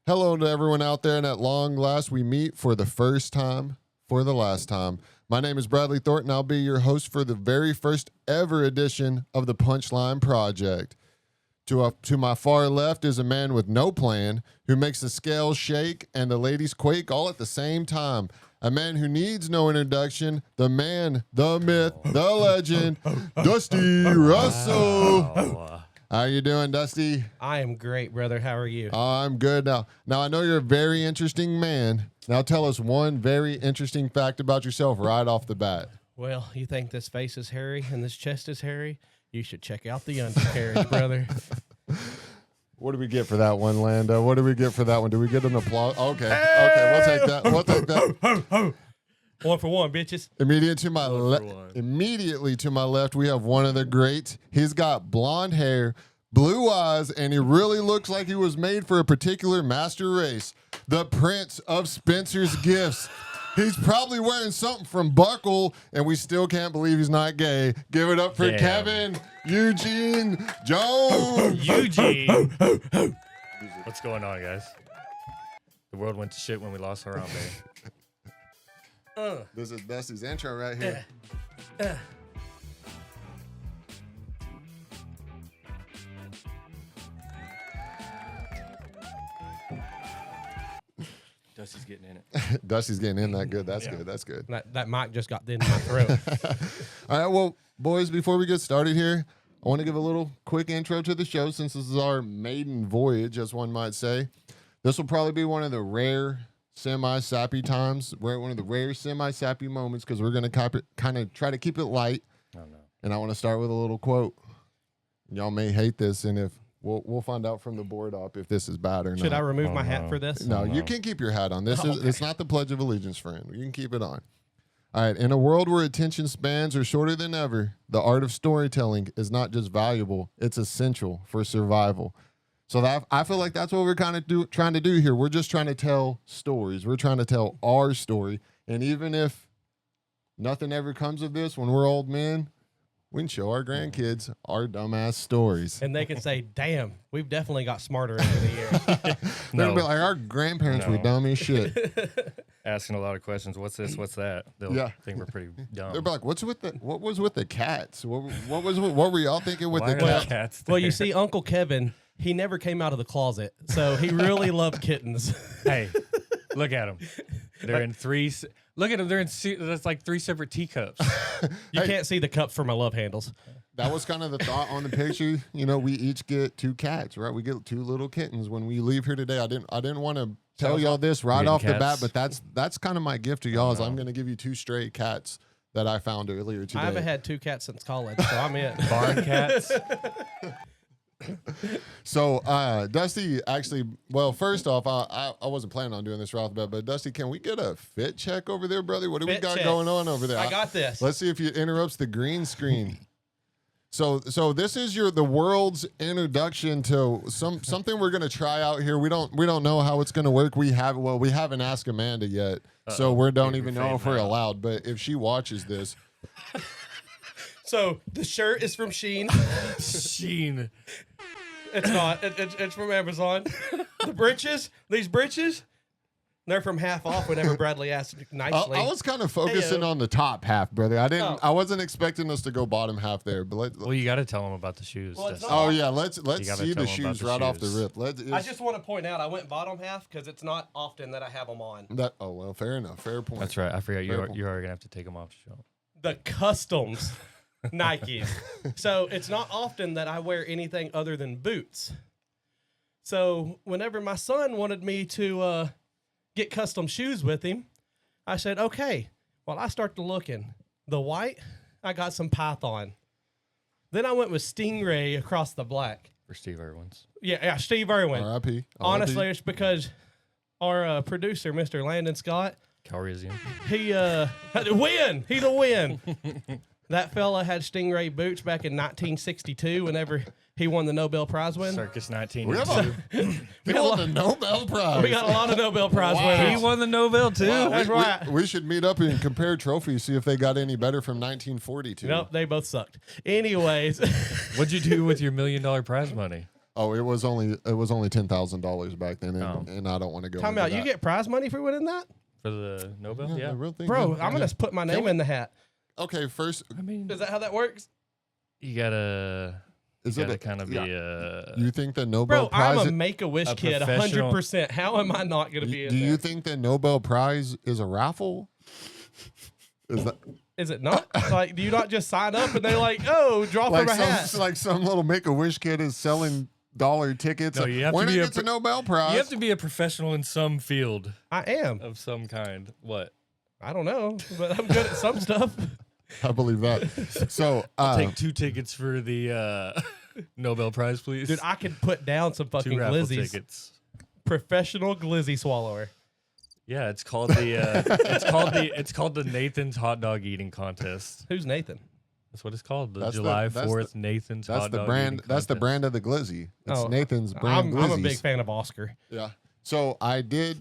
Hello to everyone out there, and at long last we meet for the first time, for the last time. My name is Bradley Thornton. I'll be your host for the very first ever edition of the Punchline Project. To my far left is a man with no plan who makes the scales shake and the ladies quake all at the same time. A man who needs no introduction, the man, the myth, the legend, Dusty Russell. Wow. How you doing, Dusty? I am great, brother. How are you? I'm good now. Now, I know you're a very interesting man. Now, tell us one very interesting fact about yourself right off the bat. Well, you think this face is hairy and this chest is hairy? You should check out the undercarriage, brother. What do we get for that one, Lando? What do we get for that one? Do we get an applause? Okay, we'll take that. We'll take that. 1 for 1, bitches. Immediately to my left, we have one of the greats. He's got blonde hair, blue eyes, and he really looks like he was made for a particular master race. The Prince of Spencer's Gifts. He's probably wearing something from Buckle, and we still can't believe he's not gay. Give it up for Kevin Eugene Jones. Eugene. What's going on, guys? The world went to shit when we lost Harambe. This is Dusty's intro right here. Dusty's getting in it. Dusty's getting in that good. That's good. That's good. That mic just got in my throat. All right, well, boys, before we get started here, I want to give a little quick intro to the show since this is our maiden voyage, as one might say. This will probably be one of the rare semi-sappy times. We're at one of the rare semi-sappy moments because we're going to kind of try to keep it light. Oh, no. And I want to start with a little quote. Y'all may hate this, and if we'll find out from the board op if this is bad or not. Should I remove my hat for this? No, you can keep your hat on. It's not the Pledge of Allegiance, friend. You can keep it on. All right. In a world where attention spans are shorter than ever, the art of storytelling is not just valuable, it's essential for survival. So I feel like that's what we're kind of trying to do here. We're just trying to tell stories. We're trying to tell our story. And even if nothing ever comes of this, when we're old men, we can show our grandkids our dumbass stories. And they can say, damn, we've definitely got smarter over the years. They'll be like, our grandparents were dumb as shit. Asking a lot of questions. What's this? What's that? They'll think we're pretty dumb. They'll be like, what was with the cats? What were y'all thinking with the cats? Well, you see, Uncle Kevin, he never came out of the closet, so he really loved kittens. Hey, look at them. They're in three. Look at them. They're in. That's like 3 separate teacups. You can't see the cups for my love handles. That was kind of the thought on the picture. You know, we each get 2 cats, right? We get 2 little kittens when we leave here today. I didn't want to tell y'all this right off the bat, but that's kind of my gift to y'all. Is I'm going to give you 2 stray cats that I found earlier today. I haven't had 2 cats since college, so I'm in. Barn cats. So, Dusty, actually, well, first off, I wasn't planning on doing this right off the bat, but Dusty, can we get a fit check over there, brother? What do we got going on over there? I got this. Let's see if it interrupts the green screen. So this is the world's introduction to something we're gonna try out here. We don't know how it's gonna work. We haven't asked Amanda yet, so we don't even know if we're allowed. But if she watches this. So the shirt is from Shein. Shein. It's not. It's from Amazon. These breeches, they're from half off whenever Bradley asked nicely. I was kind of focusing on the top half, brother. I wasn't expecting us to go bottom half there. But well, you got to tell them about the shoes. Well, yeah, let's see the shoes right off the rip. I just want to point out I went bottom half because it's not often that I have them on. Well, fair enough. Fair point. That's right. I forgot you're already gonna have to take them off to show. The customs. Nikes. So it's not often that I wear anything other than boots. So whenever my son wanted me to get custom shoes with him, I said, okay. Well, I started looking. The white, I got some Python. Then I went with Stingray across the black. For Steve Irwin's. Yeah, Steve Irwin. R.I.P. Honestly, it's because our producer, Mr. Landon Scott, Calrissian. he's a win. That fella had Stingray boots back in 1962 whenever he won the Nobel Prize win. Circus 19. He won the Nobel Prize. We got a lot of Nobel Prize winners. He won the Nobel, too. Wow. That's right. We should meet up and compare trophies, see if they got any better from 1942. Nope, they both sucked. Anyways. What'd you do with your $1 million prize money? Oh, it was only $10,000 back then, and I don't want to go. Time out. You get prize money for winning that, For the Nobel? the real thing. bro. Yeah. I'm gonna put my name in the hat. Okay, first, I mean, Is that how that works? you gotta kind of be you think the Nobel Bro, Prize? I'm a Make-A-Wish kid, professional- 100%. How am I not gonna be in do there? you think the Nobel Prize is a raffle? Is that Is it not? Like, do you not just sign up and they're like, oh, draw from a hat? like some little Make-A-Wish kid is selling dollar tickets? No, you have Winner to be gets a Nobel Prize. you have to be a professional in some field I am. of some kind. What? I don't know, but I'm good at some stuff. I believe that. So Take 2 tickets for the Nobel Prize, please. Dude, I could put down some 2 fucking raffle glizzies. tickets. Professional glizzy swallower. Yeah, it's called the it's called the Nathan's Hot Dog Eating Contest. Who's Nathan? That's what it's called. The That's the- July that's 4th Nathan's that's Hot the Dog brand. Eating That's the Contest. brand of the glizzy. It's Oh, Nathan's brand. I'm a big glizzies. fan of Oscar. Yeah. So I did.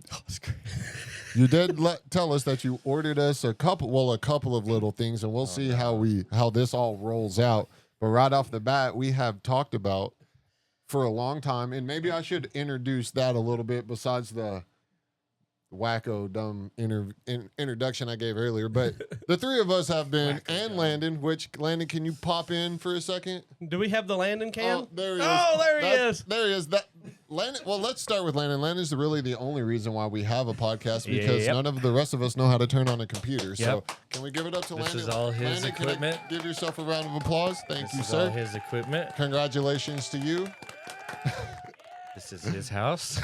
You did tell us that you ordered us a couple of little things, and we'll see how this all rolls out. But right off the bat, we have talked about for a long time, and maybe I should introduce that a little bit besides the wacko dumb introduction I gave earlier. But the three of us have been, and Landon. Which Landon, can you pop in for a second? Do we have the Landon cam? Oh, there he is. Oh, there he is. There he is. That Landon. Well, let's start with Landon. Landon's really the only reason why we have a podcast because Yep. none of the rest of us know how to turn on a computer. So Yep. can we give it up to This Landon? is all his Landon, equipment. Can you give yourself a round of applause. Thank you, This is all sir. his equipment. Congratulations to you. This is his house.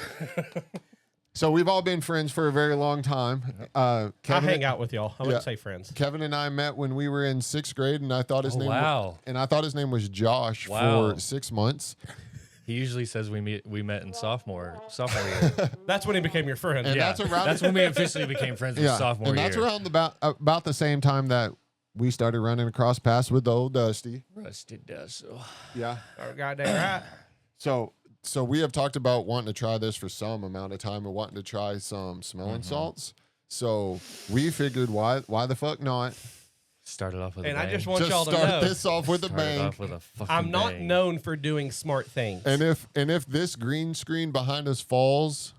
So we've all been friends for a very long time. I Kevin, hang out with y'all. I wouldn't Yeah. say friends. Kevin and I met when we were in 6th grade, and I thought his Oh, name. wow. And I thought his name was Josh Wow. for 6 months. He usually says we met in sophomore year. That's when he became your friend. And that's around. That's when we officially became friends with sophomore and that's year. around about the same time that we started running across paths with the old Dusty. Rusty Dussel. Yeah. Oh, goddamn right. So we have talked about wanting to try this for some amount of time and wanting to try some smelling salts. So we figured why the fuck not? Started off with a And bang. I just want Just y'all to start know, this off with a Started bang. off with a fucking I'm not bang. known for doing smart things. And if this green screen behind us falls,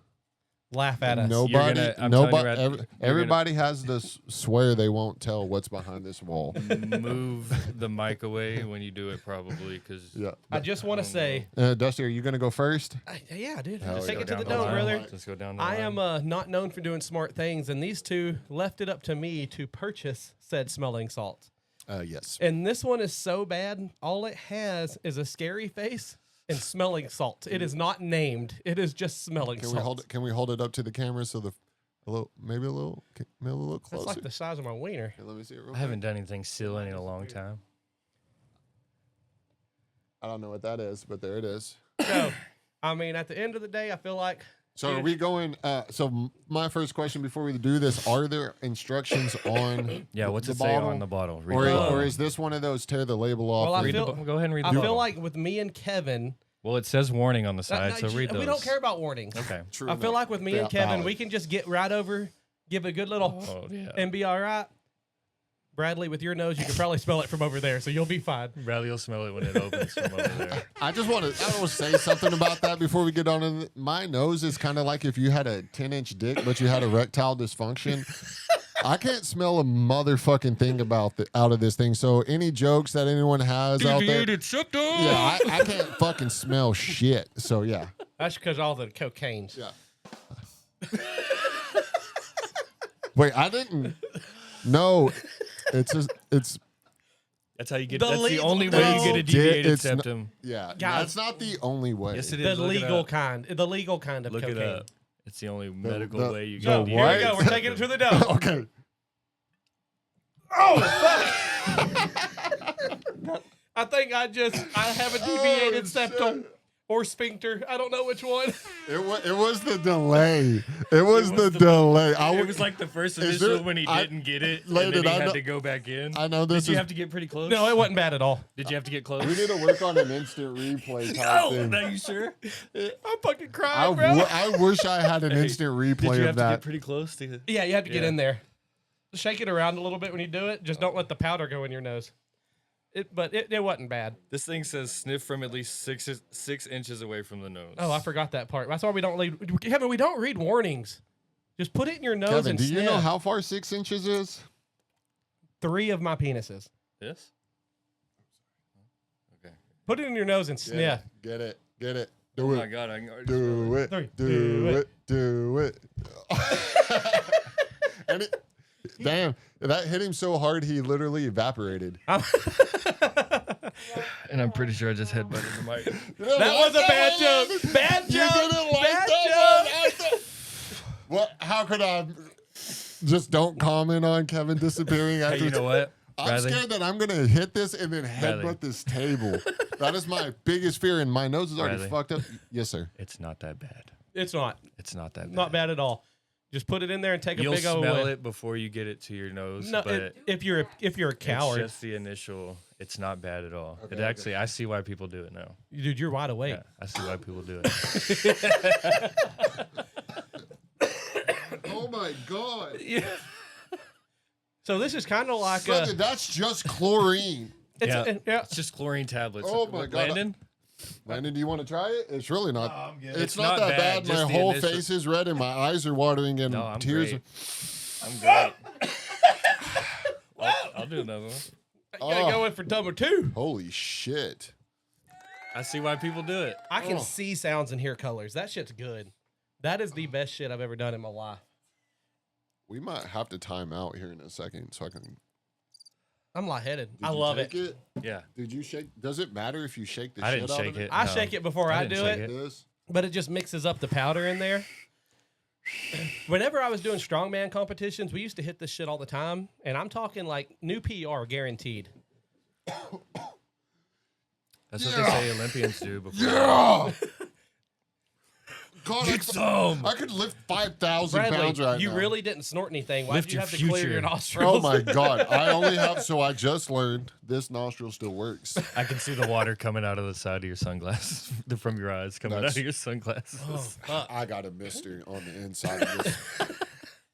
Laugh at us. nobody, I'm telling you nobody, right- everybody has to swear they won't tell what's behind this wall. Move the mic away when you do it, probably, because Yeah. I just want to say, Dusty, are you gonna go first? yeah, dude, Hell just take yeah. it to the down dome, line. brother. Just go down the I line. am not known for doing smart things, and these two left it up to me to purchase said smelling salt. Yes. And this one is so bad, all it has is a scary face and smelling salt. It is not named. It is just smelling Can salt. we hold it? Can we hold it up to the camera so maybe a little That's closer? like the size of my wiener. Okay, let me see it real I quick. haven't done anything silly in a long time. I don't know what that is, but there it is. So, I mean, at the end of the day, I feel like So are we going? My first question before we do this: are there instructions on? Yeah, what's the it say bottle? on the bottle? Read Or, the bottle. or is this one of those tear the label off? Well, I and- Read the feel- bo- go ahead and read the I bottle. feel like with me and Kevin, Well, it says warning on the side, so read those. we don't care about warnings. Okay. True I feel enough. like with me Yeah, and Kevin, valid. we can just get right over, give a good little, Oh, yeah. and be all right. Bradley, with your nose, you can probably smell it from over there, so you'll be fine. Bradley will smell it when it opens from over there. I just want to say something about that before we get on. My nose is kind of like if you had a 10-inch dick, but you had erectile dysfunction. I can't smell a motherfucking thing out of this thing. So any jokes that anyone has out there, yeah, I can't fucking smell shit. So yeah, That's because all the cocaine's. yeah. Wait, I didn't. No, it's That's how you get. The That's the legal- only way you get a No. deviated It's not- septum. yeah. Guys. That's not the only way. Yes, it The is. Look it legal up. kind. The legal kind of Look cocaine. it up. It's the only medical the- way you the get. a So, here what? we go. We're taking it to the dome. Okay. I think I have a deviated septum or sphincter. I don't know which one. It was the delay. It was the delay. It was like the first Is initial there- when he I- didn't get it, Landon, and then I he had know- to go back in. I know this Did you is. have to get pretty close? No, it wasn't bad at all. Did you have to get close? We need to work on an instant replay type Oh, thing. are you sure? I'm fucking I, crying, bro. I wish I had an instant Did replay you of have to that. get pretty close to? Yeah, you have to get Yeah. in there. Shake it around a little bit when you do it. Just don't let the powder go in your nose. but it wasn't bad. This thing says sniff from at least 6 inches away from the nose. Oh, I forgot that part. That's why we don't read. Kevin, we don't read warnings. Just put it in your nose Kevin, and do you sniff. know how far 6 inches is? 3 of my penises. This? Okay. Put it in your nose and sniff. Get it. Oh Do my it. God, I can already Do smell it. Three. Do it. Do it. And it, damn, that hit him so hard he literally evaporated. And I'm pretty sure I just headbutted the mic. That was a bad joke. Bad You joke. didn't like Bad that joke. one. What? How could I? Just don't comment on Kevin disappearing after. Hey, you know what? I'm Bradley? scared that I'm gonna hit this and then Bradley. headbutt this table. That is my biggest fear, and my nose is already Bradley. fucked up. Yes, sir. It's not that bad. It's not. It's not that bad. Not bad at all. Just put it in there and take You'll a big old smell whiff. it before you get it to your nose, No, but if you're a coward, it's just the initial. It's not bad at all. Okay, It actually, I see why people do it now. dude, you're wide awake. Yeah, I see why people do it. Oh my god. So this is kind of like Brother, that's just chlorine. it's, Yeah. It's just chlorine tablets. Oh my God. Landon? Landon, do you want to try it? It's really not. No, I'm good. It's not that bad. My just the whole initial- face is red and my eyes are watering and No, I'm tears. great. I'm great. I'll do another one. you gotta go in for number 2. Holy shit. I see why people do it. I can see sounds and hear colors. That shit's good. That is the best shit I've ever done in my life. We might have to time out here in a second so I can. I'm lightheaded. Did I you love take it. Yeah. Did you shake? Does it matter if you shake the I shit didn't out shake of it. I No. shake it before I didn't do shake it, This? but it just mixes up the powder in there. Whenever I was doing strongman competitions, we used to hit this shit all the time, and I'm talking like new PR guaranteed. That's what they say Olympians do before. Yeah. God, Get some. I could lift 5,000 Bradley, pounds right you now. really didn't snort anything. Why Lift did you your have to clear future. your nostrils? Oh my God. I only have, so I just learned this nostril still works. I can see the water coming out of the side of your sunglasses, from your eyes coming That's- out of your sunglasses. Oh, fuck. I got a mister on the inside of this.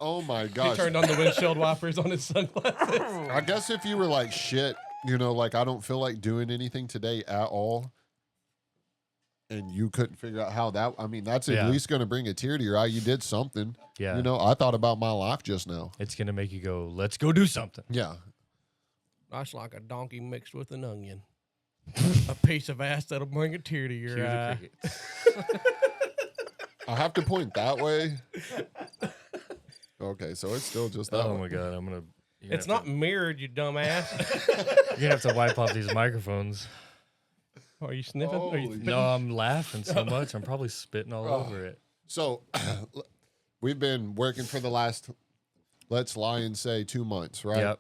Oh my He gosh. turned on the windshield wipers on his sunglasses. I guess if you were like, shit, you know, like I don't feel like doing anything today at all, and you couldn't figure out how that, I mean, that's Yeah. at least going to bring a tear to your eye. You did something. Yeah. You know, I thought about my life just now. It's going to make you go, let's go do something. Yeah. That's like a donkey mixed with an onion. A piece of ass that'll bring a tear to your Cue the eye. crickets. I have to point that way. Okay, so it's still just that Oh one. my God. I'm going to. It's not mirrored, you dumbass. You're going to have to wipe off these microphones. Are you sniffing? Are you Holy- spitting? No, I'm laughing so much. I'm probably spitting all over it. So we've been working for the last, let's lie and say 2 months, right? Yep.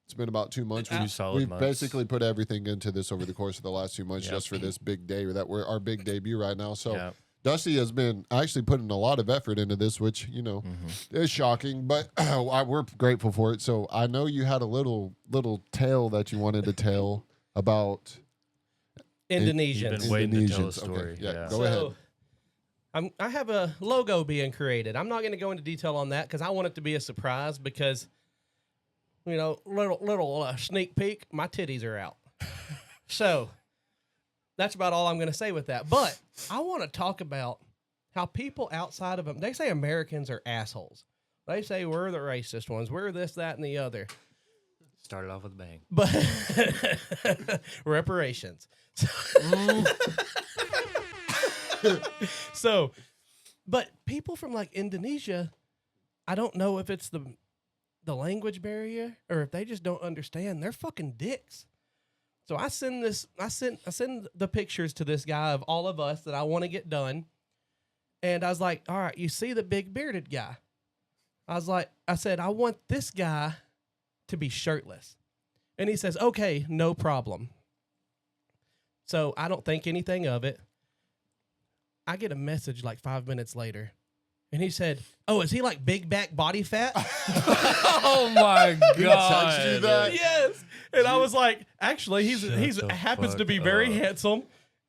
It's been about 2 months. Two solid We've months. basically put everything into this over the course of the last 2 months Yep. just for this big day that we're our big debut right now. So Yep. Dusty has been actually putting a lot of effort into this, which, you know, is shocking, but we're grateful for it. So I know you had a little tale that you wanted to tell about Indonesians. You've been waiting to tell a Indonesians. story. Okay, yeah, Yeah. go ahead. I have a logo being created. I'm not going to go into detail on that because I want it to be a surprise because, you know, little sneak peek, my titties are out. So that's about all I'm going to say with that. But I want to talk about how people outside of them, they say Americans are assholes. They say we're the racist ones. We're this, that, and the other. Started off with a bang. But reparations. So, but people from like Indonesia, I don't know if it's the language barrier or if they just don't understand. They're fucking dicks. So I send the pictures to this guy of all of us that I want to get done. And I was like, all right, you see the big bearded guy? I said, I want this guy to be shirtless. And he says, okay, no problem. So I don't think anything of it. I get a message like 5 minutes later. And he said, oh, is he like big back body fat? Oh my He texted you that? Yes. And I was like, actually, he's the happens to fuck be very up. handsome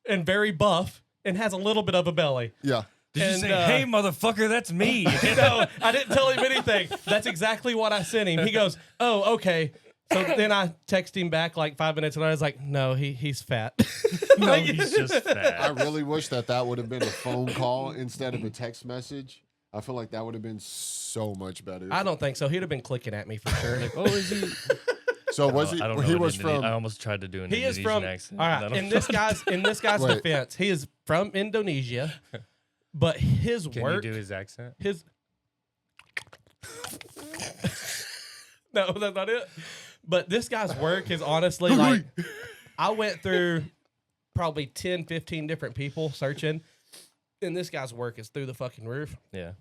and very buff and has a little bit of a belly. Yeah. Did you And, say, hey, motherfucker, that's me? No, I didn't tell him anything. That's exactly what I sent him. He goes, oh, okay. So then I text him back like 5 minutes and I was like, no, he's fat. No, he's just fat. I really wish that would have been a phone call instead of a text message. I feel like that would have been so much better. I don't think so. He'd have been clicking at me for sure. Oh, is he? So was he? I don't know He what was from. I almost tried to do an He is Indonesian from. accent. All and I right. don't In this guy's Wait. defense, he is from Indonesia, but his Can work, you do his accent? his. No, that's not it. But this guy's work is honestly like, I went through probably 10, 15 different people searching, and this guy's work is through the fucking roof. Yeah.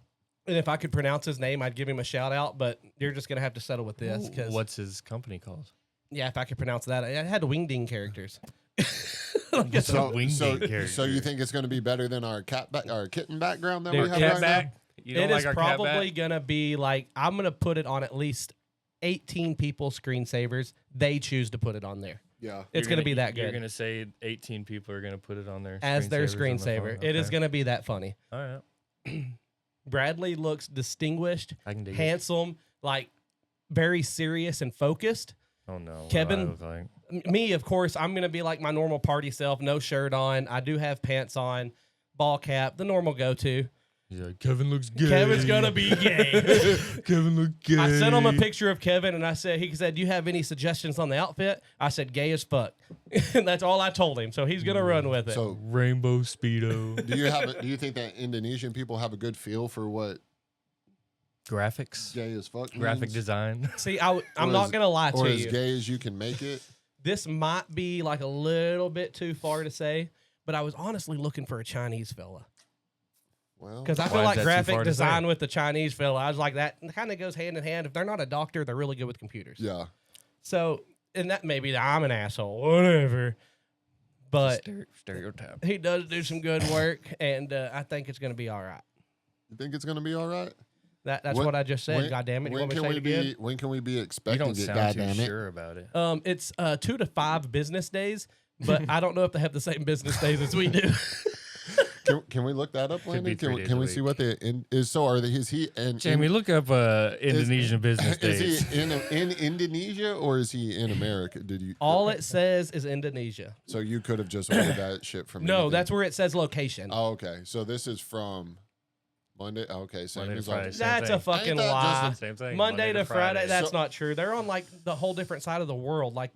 And if I could pronounce his name, I'd give him a shout out, but you're just gonna have to settle with this because What's his company called? yeah, if I could pronounce that, I had wingding characters. What's a wingding character? So you think it's going to be better than our kitten background that Dude, we have cat right back? You don't It like is our cat probably back? gonna be like I'm gonna put it on at least 18 people's screensavers. They choose to put it on there. now? Yeah. It's gonna be that You're good gonna say 18 people are gonna put it on their as their screensavers on the screensaver. phone? It is Okay. gonna be that funny. All right. Bradley looks distinguished, I can dig it. handsome, like very serious and focused. Oh no. What Kevin? do I look like? Me, of course, I'm gonna be like my normal party self, no shirt on. I do have pants on, ball cap, the normal go-to. He's like, Kevin looks gay. Kevin's gonna be gay. Kevin looks gay. I sent him a picture of Kevin, and he said, "Do you have any suggestions on the outfit?" I said, "Gay as fuck," and that's all I told him. So he's gonna run with it. So Rainbow speedo. do you think that Indonesian people have a good feel for what Graphics. gay as fuck means? Graphic design. See, I'm Or not as- gonna lie or to as you. gay as you can make it? This might be like a little bit too far to say, but I was honestly looking for a Chinese fella. Well, Because I Why feel is like that too graphic far to say? design with the Chinese fella, I was like, that kind of goes hand in hand. If they're not a doctor, they're really good with computers. yeah. So, and that maybe I'm an asshole, whatever. But Stereotype. he does do some good work, and I think it's going to be all right. You think it's gonna be all right? That's What- what I just said. God damn it! You want me to say it again? When can we be You expecting don't it? sound God too damn it! sure about it. It's 2 to 5 business days, but I don't know if they have the same business days as we do. Can we look that up, be Landon? 3 days Can a we see week. what the is? So are they? Is he? And Jamie, look up Indonesian business days. Is he in Indonesia or is he in America? Did you? All it says is Indonesia. So you could have just ordered that shit from. No, anything. that's where it says location. Oh, okay. So this is from Monday. Okay, same Monday to as Friday, always. same That's thing. a fucking Ain't that just lie. a- Same thing. Monday to Friday, that's So- not true. They're on like the whole different side of the world. Like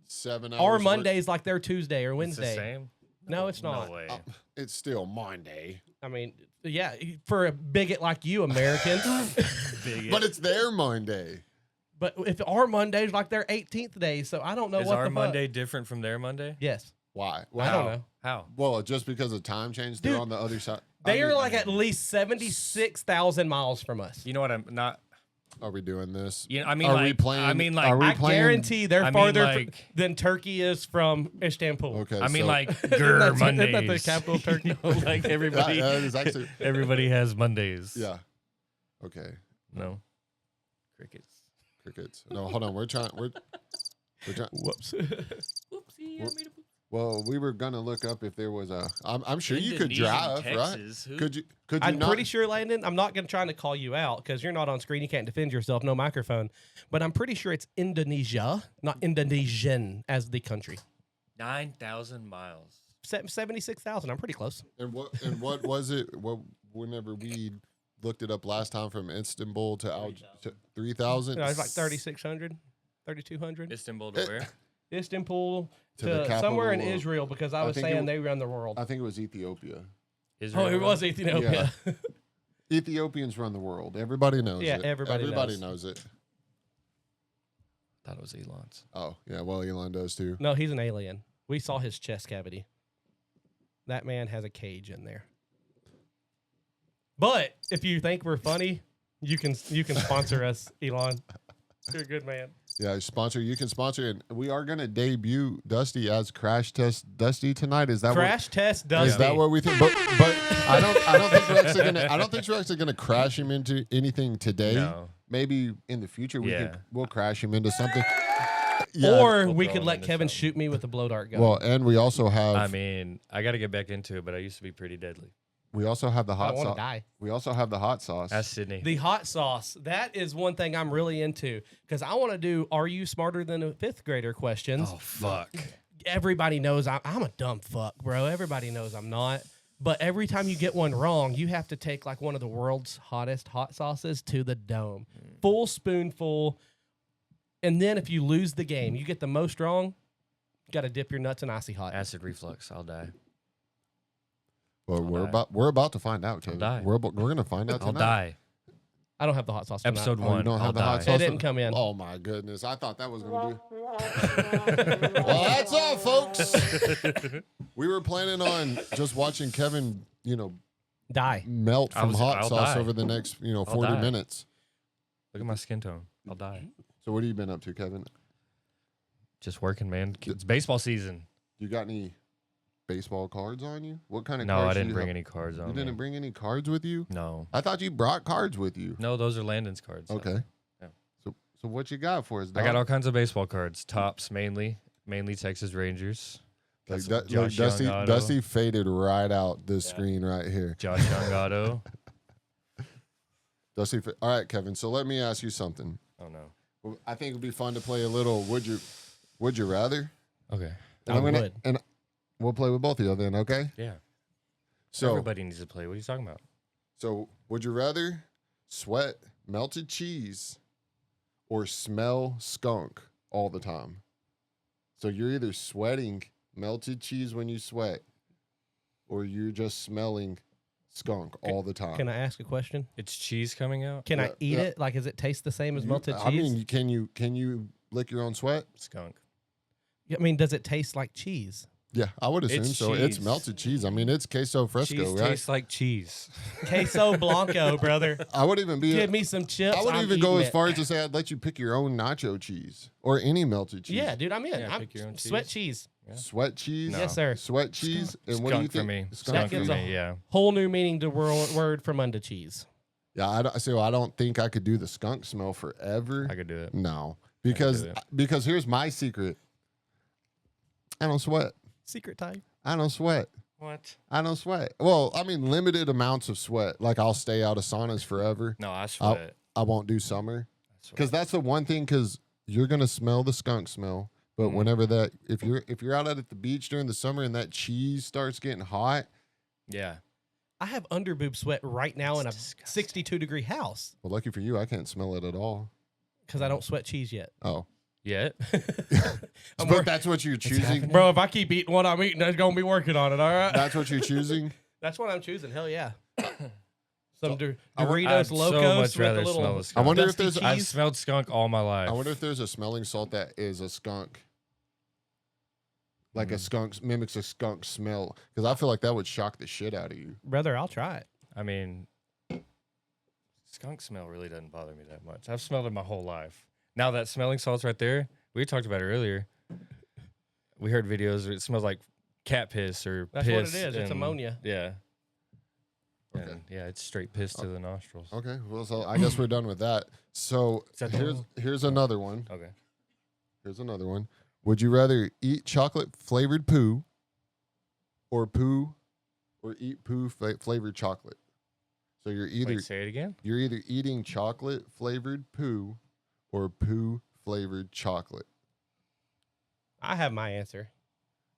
7 hours. our work- Mondays, like they're Tuesday or It's the Wednesday. same. No, it's not. No way. It's still Monday, I mean, yeah, for a bigot like you, American. Bigot. but it's their Monday. But if our Monday's like their 18th day, so I don't know Is what our the fuck. Monday different from their Monday? Yes, Why? I don't know. How? Well, just because of time change, they're Dude, on the other side. They I are mean, like at least 76,000 miles from us. You know what? I'm not. Are we doing this? You know, I mean, Are like, we playing? I mean, like, are we I playing? guarantee they're I mean, farther like- than Turkey is from Istanbul. Okay. I mean, so like, Isn't grr that- Mondays. isn't that the capital of Turkey? No, like that, everybody. that is actually Everybody has Mondays. yeah. Okay. No. Crickets. Crickets. No, hold on. We're trying. We're trying. Whoops. Whoopsie. Well, we were gonna look up if there was a. I'm sure you could Indonesian, drive, Texas, right? who- Could you? Could you I'm not? pretty sure, Landon, I'm not going to try to call you out because you're not on screen. You can't defend yourself. No microphone. But I'm pretty sure it's Indonesia, not Indonesian as the country. 9,000 miles. 76,000. I'm pretty close. And what was it? What whenever we looked it up last time from Istanbul to 3,000. It's like 3,600, 3,200. Istanbul to where? Istanbul To the to capital somewhere in of- Israel because I I was think saying it- they run the world. I think it was Ethiopia. Israel. Oh, it was Ethiopia. Ethiopians run the world. Everybody knows Yeah, it. everybody knows it. Thought it was Elon's. Oh, yeah. Well, Elon does too. No, he's an alien. We saw his chest cavity. That man has a cage in there. But if you think we're funny, you can sponsor us, Elon. You're a good man. Yeah, you can sponsor it. We are going to debut Dusty as Crash Test Dusty tonight. Is that Crash test what, Dusty. is that what we think? But I don't think we're actually going to. I don't think we're actually going to crash him into anything today. No. Maybe in the future Yeah. we'll crash him into something. Or We'll we throw could him let into Kevin something. shoot me with a blow dart gun. Well, and we also have. I mean, I got to get back into it, but I used to be pretty deadly. We also have the I hot don't want sauce. to die. We also have the hot sauce. That's Sydney. The hot sauce. That is one thing I'm really into because I want to do Are You Smarter Than a Fifth Grader questions. Oh, fuck. Everybody knows I'm a dumb fuck, bro. Everybody knows I'm not. But every time you get one wrong, you have to take like one of the world's hottest hot sauces to the dome. Full spoonful. And then if you lose the game, you get the most wrong, you got to dip your nuts in icy hot. Acid reflux. I'll die. Well, die. we're about to find out, Kevin. die. We're gonna find out I'll tonight. die. I don't have the hot sauce tonight. Episode Oh, you 1. don't I'll have the die. hot It sauce? didn't come in. Oh my goodness! I thought that was gonna be. Well, that's all, folks. We were planning on just watching Kevin, Die. melt from hot I'll sauce die. over the next, I'll 40 die. minutes. Look at my skin tone. I'll die. So what have you been up to, Kevin? Just working, man. It's baseball season. You got any baseball cards on you? What kind of No, cards? I do didn't you bring have? any cards on You me. didn't bring any cards with you? No. I thought you brought cards with you. No, those are Landon's cards. though. Okay. Yeah. So what you got for us, I dog? got all kinds of baseball cards. Tops mainly Texas Rangers. Got Like some that, Josh Dusty, Young auto. Dusty faded right out this Yeah. screen right here. Josh Young auto. Dusty, all right, Kevin. So let me ask you something. Oh no. Well, I think it'd be fun to play a little. Would you rather? Okay. I would. And we'll play with both of you then. Okay. Yeah. So Everybody needs to play. What are you talking about? So would you rather sweat melted cheese or smell skunk all the time? So you're either sweating melted cheese when you sweat, or you're just smelling skunk all the time. Can I ask a question? It's cheese coming out. Can I Yeah, eat yeah. it? Like, does it taste the same as melted cheese? I mean, can you lick your own sweat? Skunk. I mean, does it taste like cheese? Yeah, I would assume It's so. It's cheese. melted cheese. I mean, it's queso fresco, Cheese right? tastes like cheese. Queso Blanco, brother. I would even be. Give me some chips. I would I'm even go eating as it. far as to say I'd let you pick your own nacho cheese or any melted cheese. Yeah, dude, I'm in. Yeah, I'm pick your own sweat cheese. cheese. Sweat cheese. No. Yes, sir. Sweat cheese. And what do you Skunk for think? me. Skunk That for gives you. a- Yeah. Whole new meaning to word from under cheese. Yeah, I don't think I could do the skunk smell forever. I could do it. No, because do it. because here's my secret. I don't sweat. Secret type. I don't sweat. What? I don't sweat. Well, I mean, limited amounts of sweat. Like I'll stay out of saunas forever. No, I sweat. I won't do summer I sweat. because that's the one thing. Because you're gonna smell the skunk smell. But Mhm. whenever if you're out at the beach during the summer and that cheese starts getting hot, Yeah. I have underboob sweat right now in a It's disgusting. 62-degree house well, lucky for you, I can't smell it at all. because I don't sweat cheese yet. Oh, Yet. I'm but wor- that's what you're choosing. happening. Bro, if I keep eating what I'm eating, I'm going to be working on it, all right? That's what you're choosing. That's what I'm choosing. Hell yeah. Some Doritos I'd so Locos much with rather a smell little the skunk. I wonder if dusty there's. cheese. I've smelled skunk all my life. I wonder if there's a smelling salt that is a skunk. Like a Mm. skunk mimics a skunk smell, because I feel like that would shock the shit out of you. Brother, I'll try it. I mean, skunk smell really doesn't bother me that much. I've smelled it my whole life. Now that smelling salt's right there. We talked about it earlier. We heard videos where it smells like cat piss or That's what it piss. is. It's and- ammonia. Yeah. Okay. And yeah, it's straight piss to the nostrils. Okay, well, so I guess we're done with that. So Is that the one? here's another one. Okay. Here's another one. Would you rather eat chocolate flavored poo, or eat poo flavored chocolate? So you're either Wait, say it again. eating chocolate flavored poo, or poo flavored chocolate. I have my answer.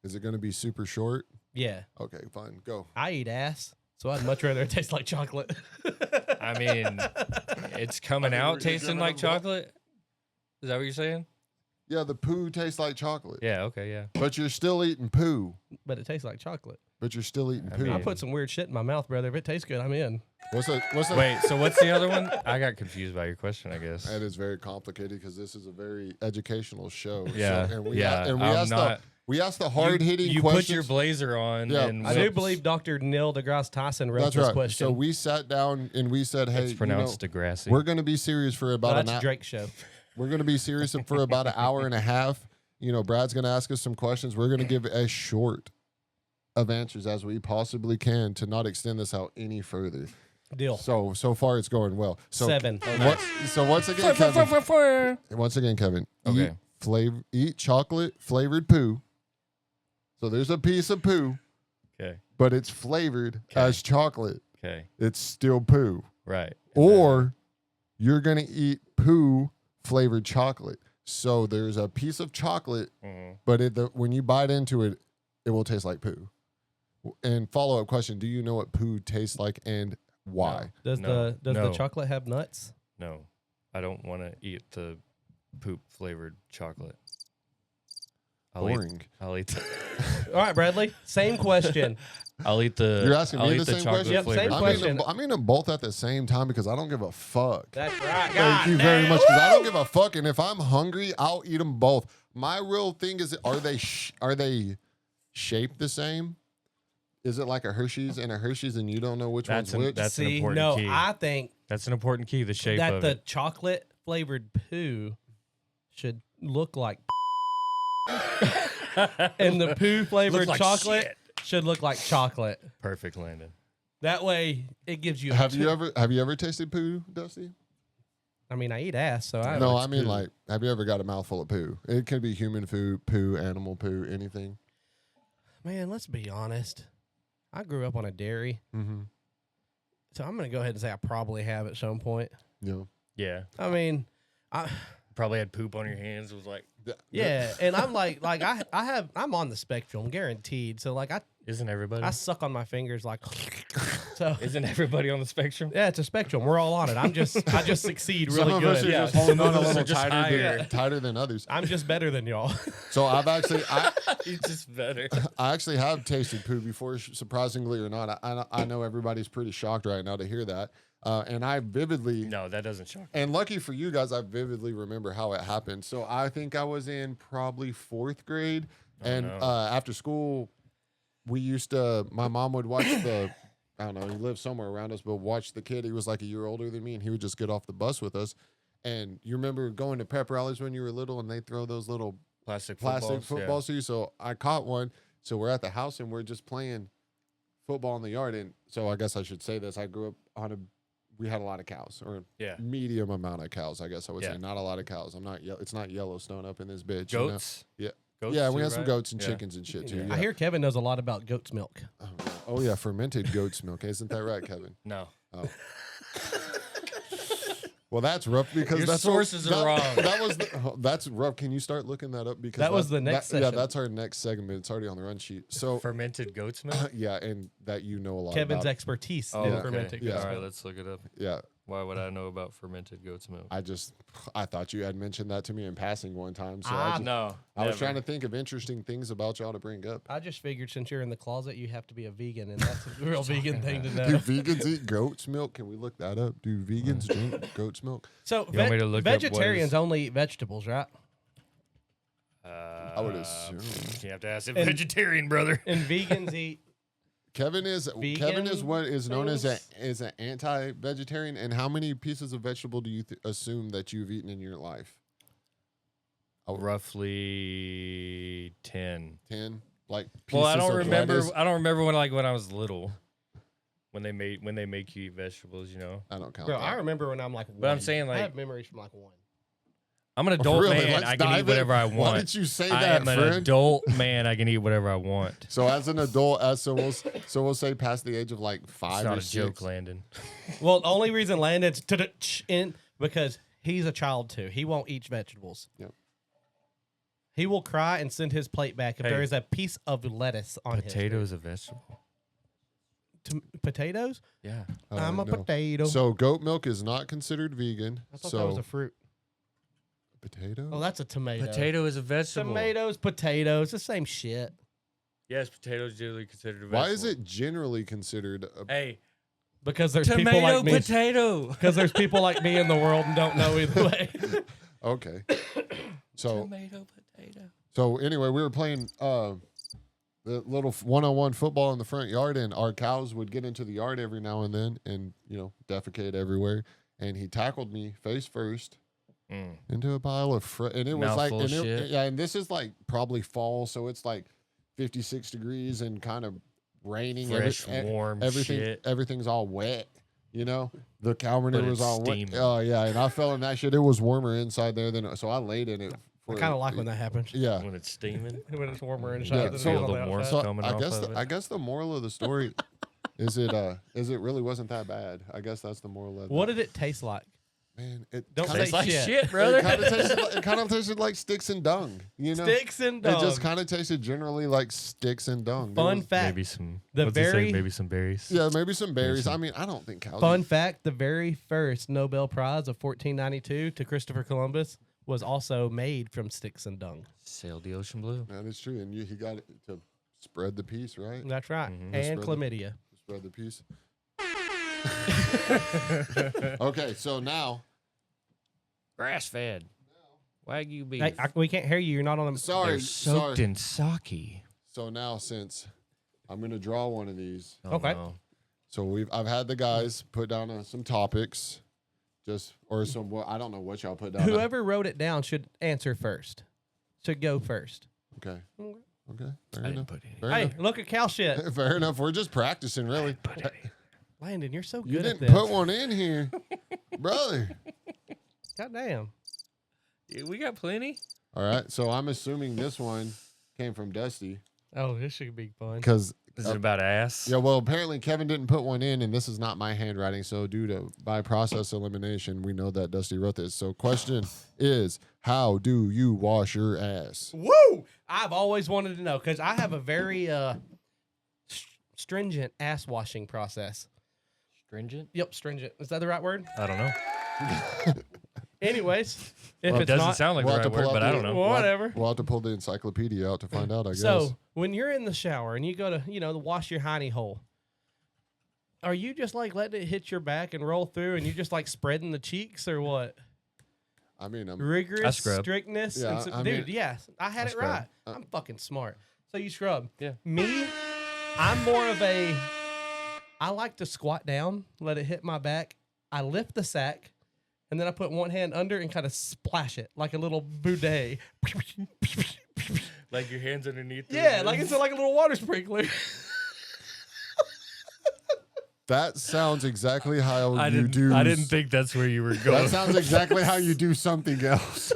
Is it going to be super short? Yeah. Okay, fine. Go. I eat ass, so I'd much rather it taste like chocolate. I mean, it's coming I think out we're tasting giving like them both. chocolate. Is that what you're saying? Yeah, the poo tastes like chocolate. Yeah. Okay. Yeah. But you're still eating poo. But it tastes like chocolate. But you're still eating I poo. mean- I put some weird shit in my mouth, brother. If it tastes good, I'm in. What's that? Wait. So what's the other one? I got confused by your question. I guess. That is very complicated because this is a very educational show. Yeah. So, and we Yeah, and we I'm asked not- we asked the hard hitting You questions. put your blazer on. Yeah, and I So- do believe Dr. Neil deGrasse Tyson wrote That's this right. question. So we sat down and we said, "Hey, it's pronounced Degrassi. we're going to be serious for No, about an that's hour. Drake's show. We're going to be serious for about an hour and a half. Brad's going to ask us some questions. We're going to give as short of answers as we possibly can to not extend this out any further. Deal. So far it's going well. So 7. So once again, Kevin. Once again, Kevin. Okay. Eat chocolate flavored poo. So there's a piece of poo, Okay. but it's flavored as chocolate, Okay. it's still poo. Right. Or you're going to eat poo flavored chocolate. So there's a piece of chocolate, but when you bite into it, it will taste like poo. And follow-up question, do you know what poo tastes like and why? Does the chocolate have nuts? No. I don't want to eat the poop flavored chocolate. Boring. I'll eat All right, Bradley. Same question. I'll eat the. You're asking I'll me eat the same question? Yep, same question. I mean them both at the same time because I don't give a fuck. That's right. Thank you very much because I don't give a fuck. And if I'm hungry, I'll eat them both. My real thing is, are they shaped the same? Is it like a Hershey's and a Hershey's and you don't know which one's which? That's an important key. I think that's an important key. The shape that of the chocolate flavored poo should look like and the poo flavored like chocolate shit. should look like chocolate. Perfect, Landon. That way, it gives you. Have you ever tasted poo, Dusty? I mean, I eat ass, so I. No, I mean like, have you ever got a mouthful of poo? It can be human food, poo, animal poo, anything. Man, let's be honest. I grew up on a dairy, so I'm gonna go ahead and say I probably have at some point. Yeah. Yeah. I mean, Probably had poop on your hands. It was like, yeah, and I'm I'm on the spectrum, guaranteed. So like isn't everybody? I suck on my fingers like so. Isn't everybody on the spectrum? Yeah, it's a spectrum. We're all on it. I just succeed really Some of good. us are Yeah. just holding on a Some of us little are just tighter than others. I'm just better than y'all. So I've actually, He's just better. I actually have tasted poo before, surprisingly or not. I know everybody's pretty shocked right now to hear that. And I vividly... No, that doesn't shock me. And lucky for you guys, I vividly remember how it happened. So I think I was in probably 4th grade. And after school, we used to... My mom would watch the... I don't know, he lived somewhere around us, but watch the kid. He was like a year older than me, and he would just get off the bus with us. And you remember going to pep rallies when you were little, and they throw those little Plastic footballs to you? So I caught one. So we're at the house, and we're just playing football in the yard. And so I guess I should say this. I grew up on we had a lot of cows, or medium amount of cows, I guess I would say. Not a lot of cows. It's not Yellowstone up in this bitch. Goats? You know? Yeah. Goats yeah, we too, had some right? goats and chickens and shit, too. I hear Kevin knows a lot about goat's milk. Oh, yeah, fermented goat's milk. Isn't that right, Kevin? No. Oh. Well, that's rough because Your that's sources are wrong. That's rough. Can you start looking that up? Because that was the next session. Yeah, that's our next segment. It's already on the run sheet. So fermented goat's milk? Yeah, and that you know a lot Kevin's about. expertise in fermented goat's milk. All right, let's look it up. Yeah. Why would I know about fermented goat's milk? I thought you had mentioned that to me in passing one time. So No. I was trying to think of interesting things about y'all to bring up. I just figured since you're in the closet, you have to be a vegan, and that's a real vegan thing to know. Do vegans eat goat's milk? Can we look that up? Do vegans drink goat's milk? So You want me to look up what vegetarians only eat vegetables, right? I would assume. You have to ask a vegetarian, brother. And vegans eat. Kevin is what is known as an anti-vegetarian. And how many pieces of vegetable do you assume that you've eaten in your life? Roughly 10. 10, like pieces well, I don't remember. lettuce? I don't remember when I was little. When they make you eat vegetables, you know. I don't count. Bro, that. I remember when I'm like. But I'm saying I like have memories from like 1. I'm an adult Really? man. Let's I can eat dive whatever in. I want. Why did you say I that, am an friend? adult man. I can eat whatever I want. So as an adult, we'll say past the age of like 5 It's or not a 6. joke, Landon. Well, the only reason Landon's in because he's a child too. He won't eat vegetables. Yep. He will cry and send his plate back if Hey. there is a piece of lettuce on Potato is a vegetable. his potatoes. Yeah. I'm a No. potato. So goat milk is not considered vegan. I thought so that was a fruit. potato. Oh, that's a tomato. Potato is a vegetable. Tomatoes, potatoes, the same shit. Yes, potatoes generally considered a vegetable. Why is it generally considered? Hey, Because there's tomato, people like me. potato. Because there's people like me in the world and don't know either way. Okay. So Tomato, potato. so anyway, we were playing the little one-on-one football in the front yard, and our cows would get into the yard every now and then, and defecate everywhere. And he tackled me face first into a pile of and it was Mouthful like, of shit. and this is like probably fall, so it's like 56 degrees and kind of raining. Fresh, warm shit. Everything's all wet. The cow manure But was it's all wet. steaming. Oh yeah, and I fell in that shit. It was warmer inside there than so I laid in it I kind of like when that happens. Yeah. When it's steaming. When it's warmer inside Yeah, than so it is on the the warmth outside. So coming off of it. I guess the moral of the story is it really wasn't that bad. I guess that's the moral of it. What did it taste like? Man, it Don't kinda- say Tastes like shit. shit, brother. It kind of tasted like sticks and dung. You know, Sticks and dung. it just kind of tasted generally like sticks and dung. It Fun was- fact. Maybe some. The what's he say? very- Maybe some berries. Yeah, maybe some berries. some- I mean, I don't think cows. Fun fact: the very first Nobel Prize of 1492 to Christopher Columbus was also made from sticks and dung. Sailed the ocean blue. That is true, and he got it to spread the peace, right? That's right. Mhm. And Spread chlamydia. Spread the peace. Okay, so now, Grass fed. Wagyu beef. Hey, we can't hear you. You're not on the. sorry, They're soaked sorry. in sake. So now, since I'm gonna draw one of these, Oh, Okay. no. so I've had the guys put down some topics, or some. Well, I don't know what y'all put down. Whoever wrote it down should answer first. Should go first. Okay. Okay. Fair I enough. didn't put any. Fair Hey, enough. look at cow shit. Fair enough. We're just practicing, really. Landon, you're so good You at didn't this. put one in here, brother. Goddamn. Yeah, we got plenty. All right. So I'm assuming this one came from Dusty Oh, this should be fun. because Is it about ass? yeah. Well, apparently Kevin didn't put one in, and this is not my handwriting. So due to by process elimination, we know that Dusty wrote this. So question is, how do you wash your ass? Woo! I've always wanted to know because I have a very stringent ass washing process. Stringent? Yep, stringent. Is that the right word? I don't know. Anyways, if Well, It it's doesn't not, sound like We'll the have right to pull word, up but I the- don't know. whatever. We'll have to pull the encyclopedia out to find out. I guess. So when you're in the shower and you go to, wash your hiney hole, are you just like letting it hit your back and roll through, and you just like spreading the cheeks or what? I mean, I'm Rigorous scrub. strictness, Yeah, and I dude. mean- Yeah, I had I it scrub. right. I'm fucking smart. So you scrub. Yeah. Me, I'm more of a. I like to squat down, let it hit my back. I lift the sack, and then I put one hand under and kind of splash it like a little boudet. Like your hands underneath. Yeah, like it's like a little water sprinkler. That sounds exactly how I you didn't. do. I didn't think that's where you were going. That sounds exactly how you do something else.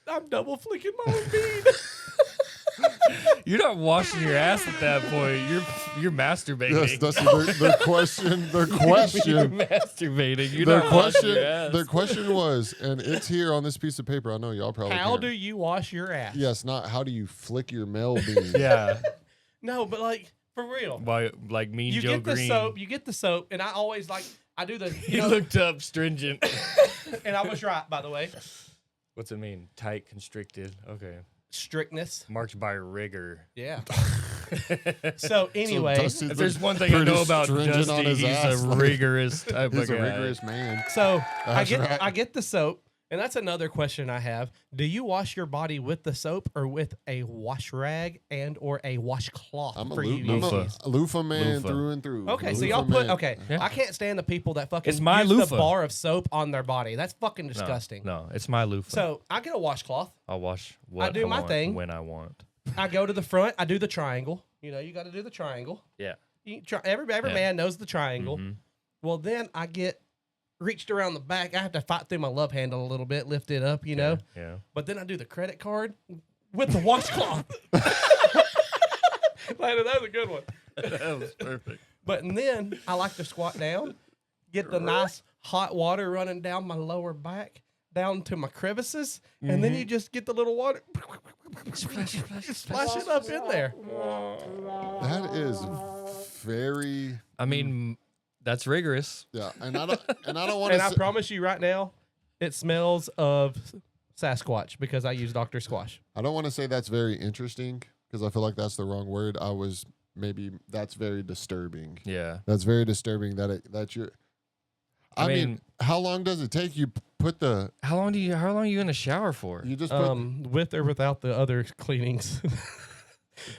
I'm double flicking my own bean. You're not washing your ass at that point. You're masturbating. Yes, Dusty. The question. The You're question. masturbating. You're The not washing your question. ass. The question was, and it's here on this piece of paper. I know y'all probably. How can't. do you wash your ass? Yes, not how do you flick your male bean. Yeah. No, but like for real. Why, like Mean You Joe get the Green. soap. You get the soap, and I always like I do the. He looked up stringent. and I was right, by the way. What's it mean? Tight, constricted. Okay. Strictness. Marked by rigor. Yeah. So anyway, Dusty's If there's one thing I pretty know about stringent on Dusty, his he's ass, a like, rigorous type He's of a guy. rigorous man. so I That's right. get the soap, and that's another question I have. Do you wash your body with the soap or with a wash rag and or a washcloth I'm a for you? loofah. ladies? Loofah man Loofah. through and through. Okay, so Loofah y'all put man. okay. Yeah. I can't stand the people that fucking It's my use the loofah. bar of soap on their body. That's fucking No, disgusting. No, it's my loofah. So I get a washcloth. I'll wash what do my want thing. when I want. I go to the front. I do the triangle. You know, you got to do the triangle. Yeah. Every Yeah. man knows the triangle. Mhm. Well, then I get reached around the back. I have to fight through my love handle a little bit, lift it up, you know. Yeah. But then I do the credit card with the washcloth. Landon, that was a good one. That was perfect. But and then I like to squat down, get the nice hot water running down my lower back, down to my crevices, and then you just get the little water, splash it up in there. That is very I mean, that's rigorous. yeah, and I don't want And to. I promise you right now, it smells of Sasquatch because I use Dr. Squash. I don't want to say that's very interesting because I feel like that's the wrong word. That's very disturbing. Yeah. That's very disturbing that you're. I mean, mean, how long does it take you put the? How long are you in the shower for? You just put. With or without the other cleanings.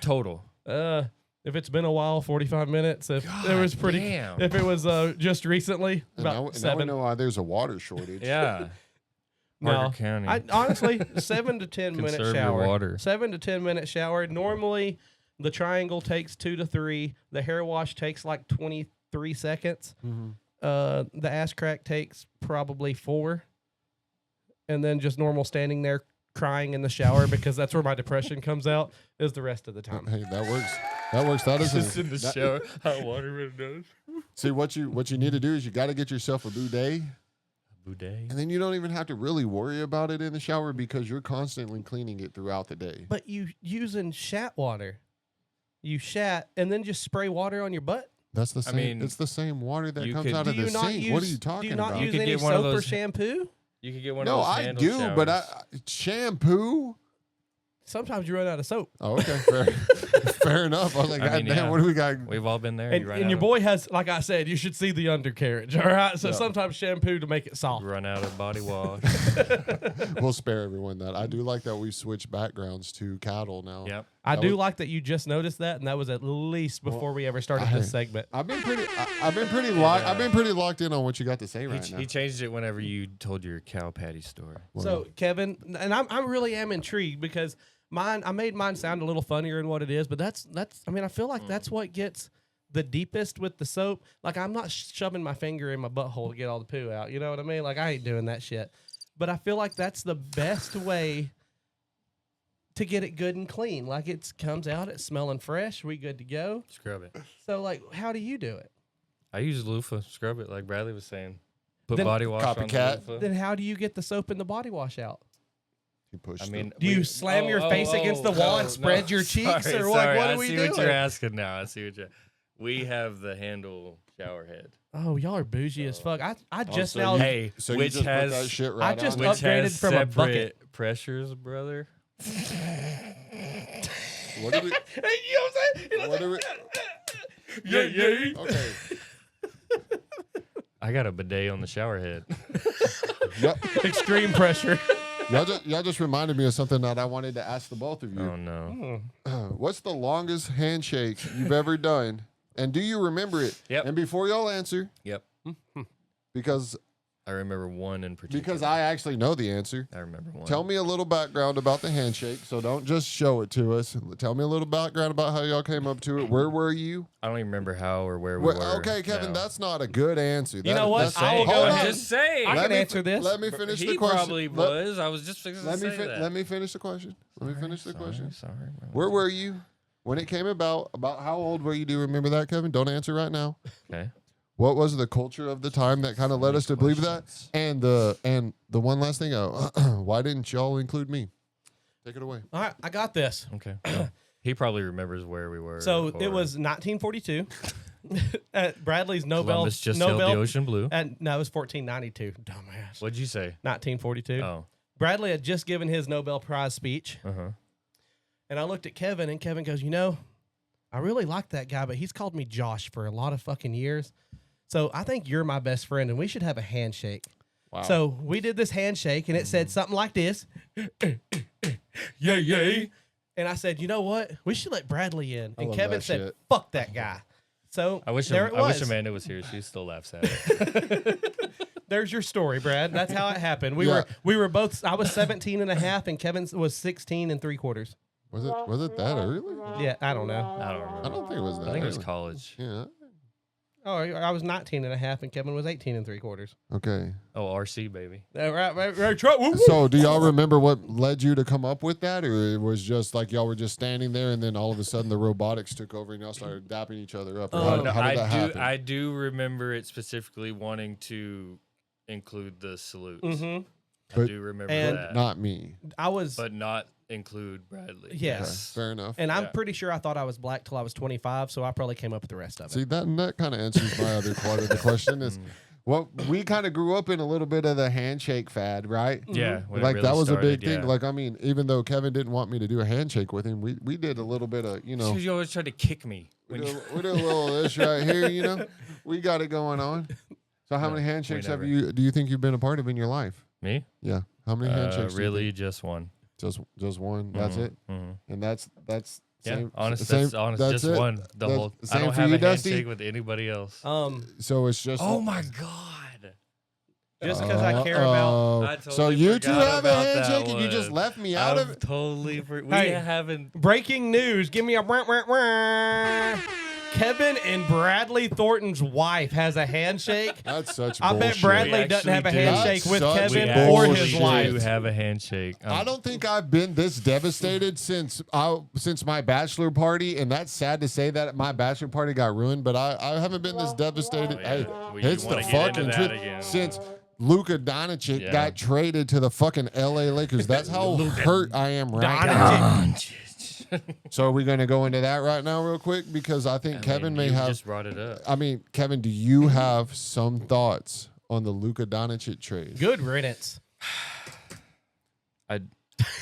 Total. If it's been a while, 45 minutes. If it was pretty, damn. if it was just recently, and now, about and now we 7. know why there's a water shortage. Yeah. No, Parker County. I honestly 7 to 10 minute Conserve your shower. water. 7 to 10 minute shower. Normally, the triangle takes 2 to 3. The hair wash takes like 23 seconds. Mhm. The ass crack takes probably 4, and then just normal standing there crying in the shower because that's where my depression comes out. Is the rest of the time. Hey, that works. That works. That is Just in the shower, hot water in the nose. See what you need to do is you got to get yourself a bidet. Boudet. And then you don't even have to really worry about it in the shower because you're constantly cleaning it throughout the day. But you using shat water. You shat and then just spray water on your butt. That's the same. mean, it's the same water that comes could- out of Do the you not sink. use? What are you Do talking you not about? You use could any get one of soap or those- shampoo? You could get one No, of those I handle do, but showers. shampoo. Sometimes you run out of soap. Oh, okay, fair, fair enough. I was like, I God mean, damn, yeah. what do we got? We've all been there. And, you run and out your of- boy has, like I said, you should see the undercarriage. All right. So Yeah. sometimes shampoo to make it soft. you run out of body wash. We'll spare everyone that. I do like that we switched backgrounds to cattle now. Yep. I That do was- like that you just noticed that, and that was at least before we ever started this segment. I've been pretty. I've been pretty locked. I've been pretty locked in on what you got to say right now. He changed it whenever you told your cow patty story. So Kevin, and I really am intrigued because I made mine sound a little funnier than what it is, but that's. I mean, I feel like that's what gets the deepest with the soap. Like I'm not shoving my finger in my butthole to get all the poo out. You know what I mean? Like I ain't doing that shit. But I feel like that's the best way to get it good and clean. Like it comes out, it's smelling fresh. We good to go. Scrub it. So like, how do you do it? I use loofah. Scrub it like Bradley was saying. Put Then- body wash on the Copycat. loofah. Then how do you get the soap and the body wash out? You pushed. I mean, Do you slam your face against the wall and spread your cheeks, or what? Sorry, What I are we see doing? what you're asking now. I see what you're. We have the handle shower head. Oh, y'all are bougie as fuck. I just so now. you- Hey, so you which just put has that shit I right just on. up- which has upgraded from a bucket. separate pressures, brother. What do we? Hey, you know what I'm saying? What do we? Yeah. Okay. I got a bidet on the shower head. Yep. Extreme pressure. Y'all just reminded me of something that I wanted to ask the both of you. Oh no. What's the longest handshake you've ever done? And do you remember it? Yep. And before y'all answer, Yep. because I remember one in particular. because I actually know the answer. I remember one. Tell me a little background about the handshake. So don't just show it to us. Tell me a little background about how y'all came up to it. Where were you? I don't even remember how or where we were. Okay, Kevin, No. that's not a good answer. You know what? that's- I will Saying, go I'm ahead. just saying. I Let can me answer this. Let me finish he the question. probably was. I was just fixing to say that. Let me finish the question. Let me finish the question. Sorry, bro. Where were you when it came about? About how old were you? Do you remember that, Kevin? Don't answer right now. Okay. What was the culture of the time that kind of led us to believe that? And the one last thing, why didn't y'all include me? Take it away. All right, I got this. Okay. He probably remembers where we were. So or it was 1942 at Bradley's Nobel. Columbus just held the ocean blue. No, it was 1492. Dumbass. What'd you say? 1942. Oh. Bradley had just given his Nobel Prize speech, Uh-huh. and I looked at Kevin, and Kevin goes, I really like that guy, but he's called me Josh for a lot of fucking years. So I think you're my best friend, and we should have a handshake. Wow. So we did this handshake, and it said something like this. Yeah. And I said, you know what? We should let Bradley in. I And love Kevin that said, shit. fuck that guy. So I wish Amanda was here. She still laughs at it. There's your story, Brad. That's how it happened. We Yeah. were both, I was 17 and a half, and Kevin was 16 and 3/4. Was it that early? Yeah, I don't know. I don't remember. I don't think it was that. I think it was early. college. Yeah. Oh, I was 19 and a half, and Kevin was 18 and 3/4. Okay. Oh, RC baby. Right. Try, woo, woo. So, do y'all remember what led you to come up with that, or it was just like y'all were just standing there, and then all of a sudden the robotics took over, and y'all started dapping each other up? Or Oh, how, No, how did that happen? I do remember it specifically wanting to include the salutes. Mhm. I But- do remember and that. Not me. I was, but not include Bradley. Yes. Fair enough. and I'm Yeah. pretty sure I thought I was black till I was 25, so I probably came up with the rest of it. See, that kind of answers my other part of the question is, well, we kind of grew up in a little bit of the handshake fad, right? Yeah. when it Like really that was started, a big thing. yeah. Like, I mean, even though Kevin didn't want me to do a handshake with him, we did a little bit of, Because you always tried to kick me. we When did, you, we did a little of this right here, we got it going on. So how No, many handshakes never. do you think you've been a part of in your life? me? Yeah. How many handshakes? do you Really, just one. think? Just one. That's Mhm, it. mhm. And that's Yeah, same, honest. same- That's honest. that's Just it? one. The That's whole. I same don't for have you, a Dusty? handshake with anybody else. So it's just Oh my god! Just because I care about. I So totally you two forgot have a about that handshake and you just one. left me out of it. Totally. We Hey. haven't. Breaking news. Give me a. Wah, wah, wah. Kevin and Bradley Thornton's wife has a handshake. That's such I bullshit. bet Bradley We doesn't have a actually do. handshake with That's Kevin such or bullshit. his We wife. have a handshake. I don't think I've been this devastated since my bachelor party, and that's sad to say that my bachelor party got ruined. But I haven't been this devastated. Oh, yeah. Hey, Well, you it's the wanna get into fucking that truth. again. Since Luka Doncic Yeah. got traded to the fucking L.A. Lakers. That's how hurt I am right now. So are we going to go into that right now, real quick? Because I think Kevin may you have. just brought it up. I mean, Kevin, do you have some thoughts on the Luka Doncic trade? Good riddance.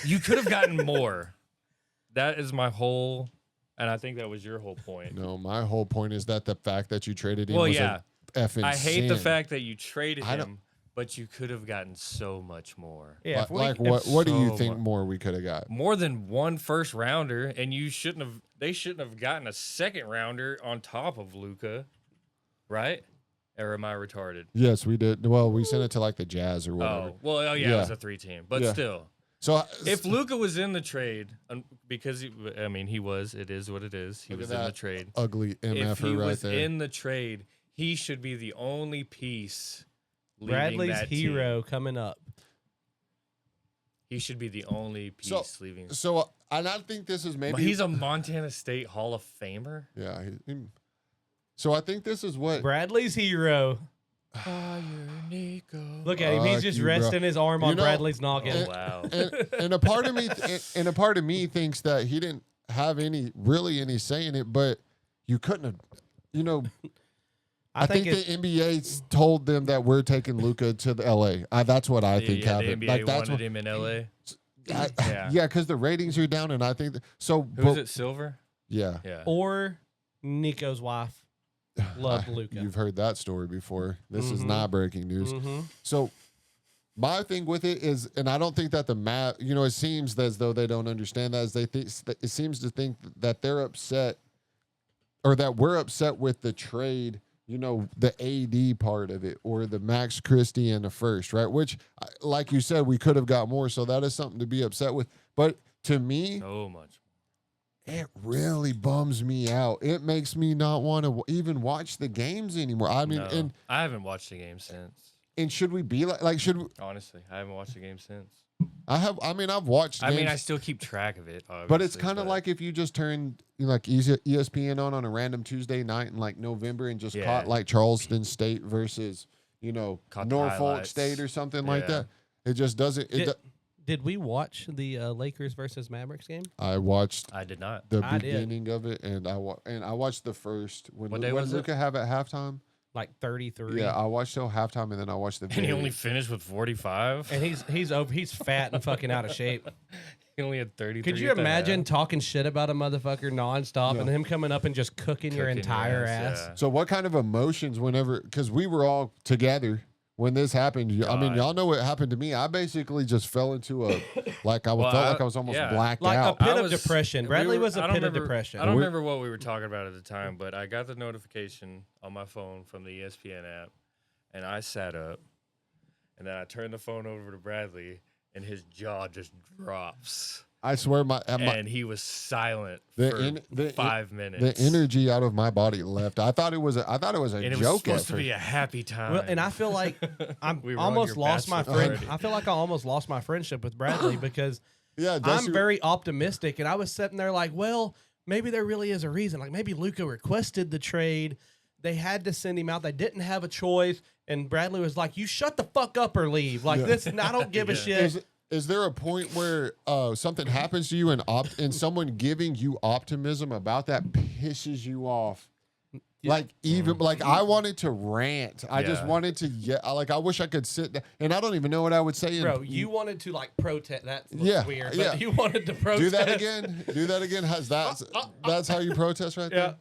You could have gotten more. That is my whole, and I think that was your whole point. No, my whole point is that the fact that you traded him Well, was yeah. a effing I hate the sin. fact that you traded I don't- him, but you could have gotten so much more. Yeah, What do you so think much. more we could have got? More than one first rounder, and they shouldn't have gotten a second rounder on top of Luca, right? Or am I retarded? Yes, we did. Well, we sent it to like the Jazz or whatever. Oh yeah, it was a 3-team, but Yeah. still. So If Luca was in the trade, because he was, it is what it is. He Look was at in the that trade. ugly If MFer he right was there. in the trade, he should be the only piece. leaving Bradley's that hero team. coming up. He should be the only piece leaving. So and I think this is maybe He's a Montana State Hall of Famer. yeah. So I think this is what Bradley's hero. Fire Nico. Look at him. He's just you, bro. resting his arm You on know- Bradley's noggin. Oh wow. and a part of me and a part of me thinks that he didn't have any say in it, but you couldn't have. You know, I think the NBA told them that we're taking Luka to the LA. That's what I think The happened. NBA Like that's wanted what, him in LA. yeah, because the ratings are down, and I think so. Who's it? Silver. Yeah, Yeah. Or Nico's wife loved Luka. You've heard that story before. This is Mhm. not breaking news. Mm-hmm. So my thing with it is, and I don't think that the math, it seems as though they don't understand that. As they think, it seems to think that they're upset, or that we're upset with the trade. The AD part of it, or the Max Christie and the first, right? Which, like you said, we could have got more. So that is something to be upset with. But to me, So much. it really bums me out. It makes me not want to even watch the games anymore. I mean, No, I haven't watched the game since. and should we be like should we, Honestly, I haven't watched the game since. I've watched games, I still keep track of it. but it's obviously, kind of like if you just turned ESPN on a random Tuesday night in like November and just Yeah. caught like Charleston State versus Caught the Norfolk highlights. State or something like Yeah. that. It just doesn't. Did we watch the Lakers versus Mavericks game? I watched I did not. I did. beginning of it, and I watched the first when What day was it? Luka have at halftime. Like 33. Yeah, I watched till halftime, and then I watched the. And he video. only finished with 45. And he's fat and fucking out of shape. He only had 33. Could you at the imagine half. talking shit about a motherfucker nonstop No. and him coming up and just cooking your Cooking entire ass? yeah. So what kind of emotions because we were all together when this happened. I mean, God. y'all know what happened to me. I basically just fell into a felt like I was almost yeah. blacked Like out. a pit I of depression. Bradley was a I don't pit of remember- depression. I don't We're- remember what we were talking about at the time, but I got the notification on my phone from the ESPN app, and I sat up, and then I turned the phone over to Bradley, and his jaw just drops, I swear and he was silent The for 5 minutes. the energy out of my body left. I thought it was a and it was joke. supposed at to first. be a happy time. Well, and I feel like We were on almost your lost my bachelor friend. party. I feel like I almost lost my friendship with Bradley because Yeah, I'm Dusty- very optimistic, and I was sitting there like, well, maybe there really is a reason. Like maybe Luka requested the trade. They had to send him out. They didn't have a choice. And Bradley was like, you shut the fuck up or leave. Like this, I don't give a shit. Is there a point where something happens to you and someone giving you optimism about that pisses you off? Like I wanted to rant. I just Yeah. wanted to I wish I could sit down, and I don't even know what I would say. Bro, you wanted to like protest. That looks Yeah, weird. yeah. But you wanted to protest. do that again. Do that again. That's how you protest right Yeah.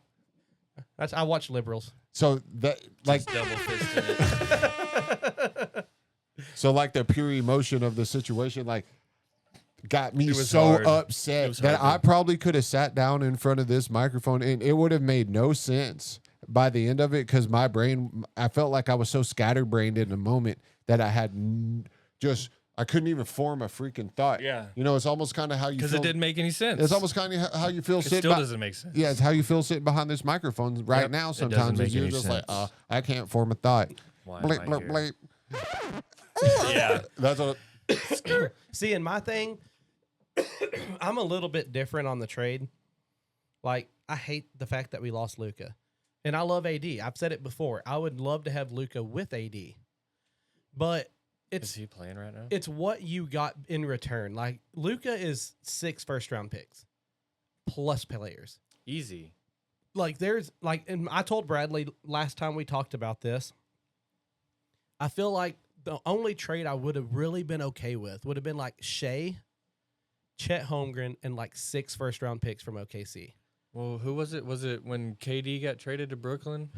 there. I watch liberals. So that like double fisted it. so like the pure emotion of the situation like got me It was so hard. It upset was that hard, I probably could have sat down in front of this microphone and it would have made no sense by the end of it because my brain, I felt like I was so scatterbrained in the moment that I had I couldn't even form a freaking thought. Yeah. You know, it's almost kind of how you Because feel. it didn't make any sense. It's almost kind of how you feel It sitting. still doesn't make sense. Yeah, it's how you feel sitting behind this microphone right Yep, now. it doesn't Sometimes make is you're any just sense. like, I can't form a thought. Why Bleep, am I bleep, here? bleep. Yeah. That's what. See, in my thing, I'm a little bit different on the trade. Like, I hate the fact that we lost Luka. And I love AD. I've said it before. I would love to have Luka with AD. But Is it's he playing right now? it's what you got in return. Like, Luka is 6 first-round picks plus players. Easy. Like, there's, like, and I told Bradley last time we talked about this, I feel like the only trade I would have really been okay with would have been like Shea, Chet Holmgren, and like 6 first-round picks from OKC. Well, who was it? Was it when KD got traded to Brooklyn?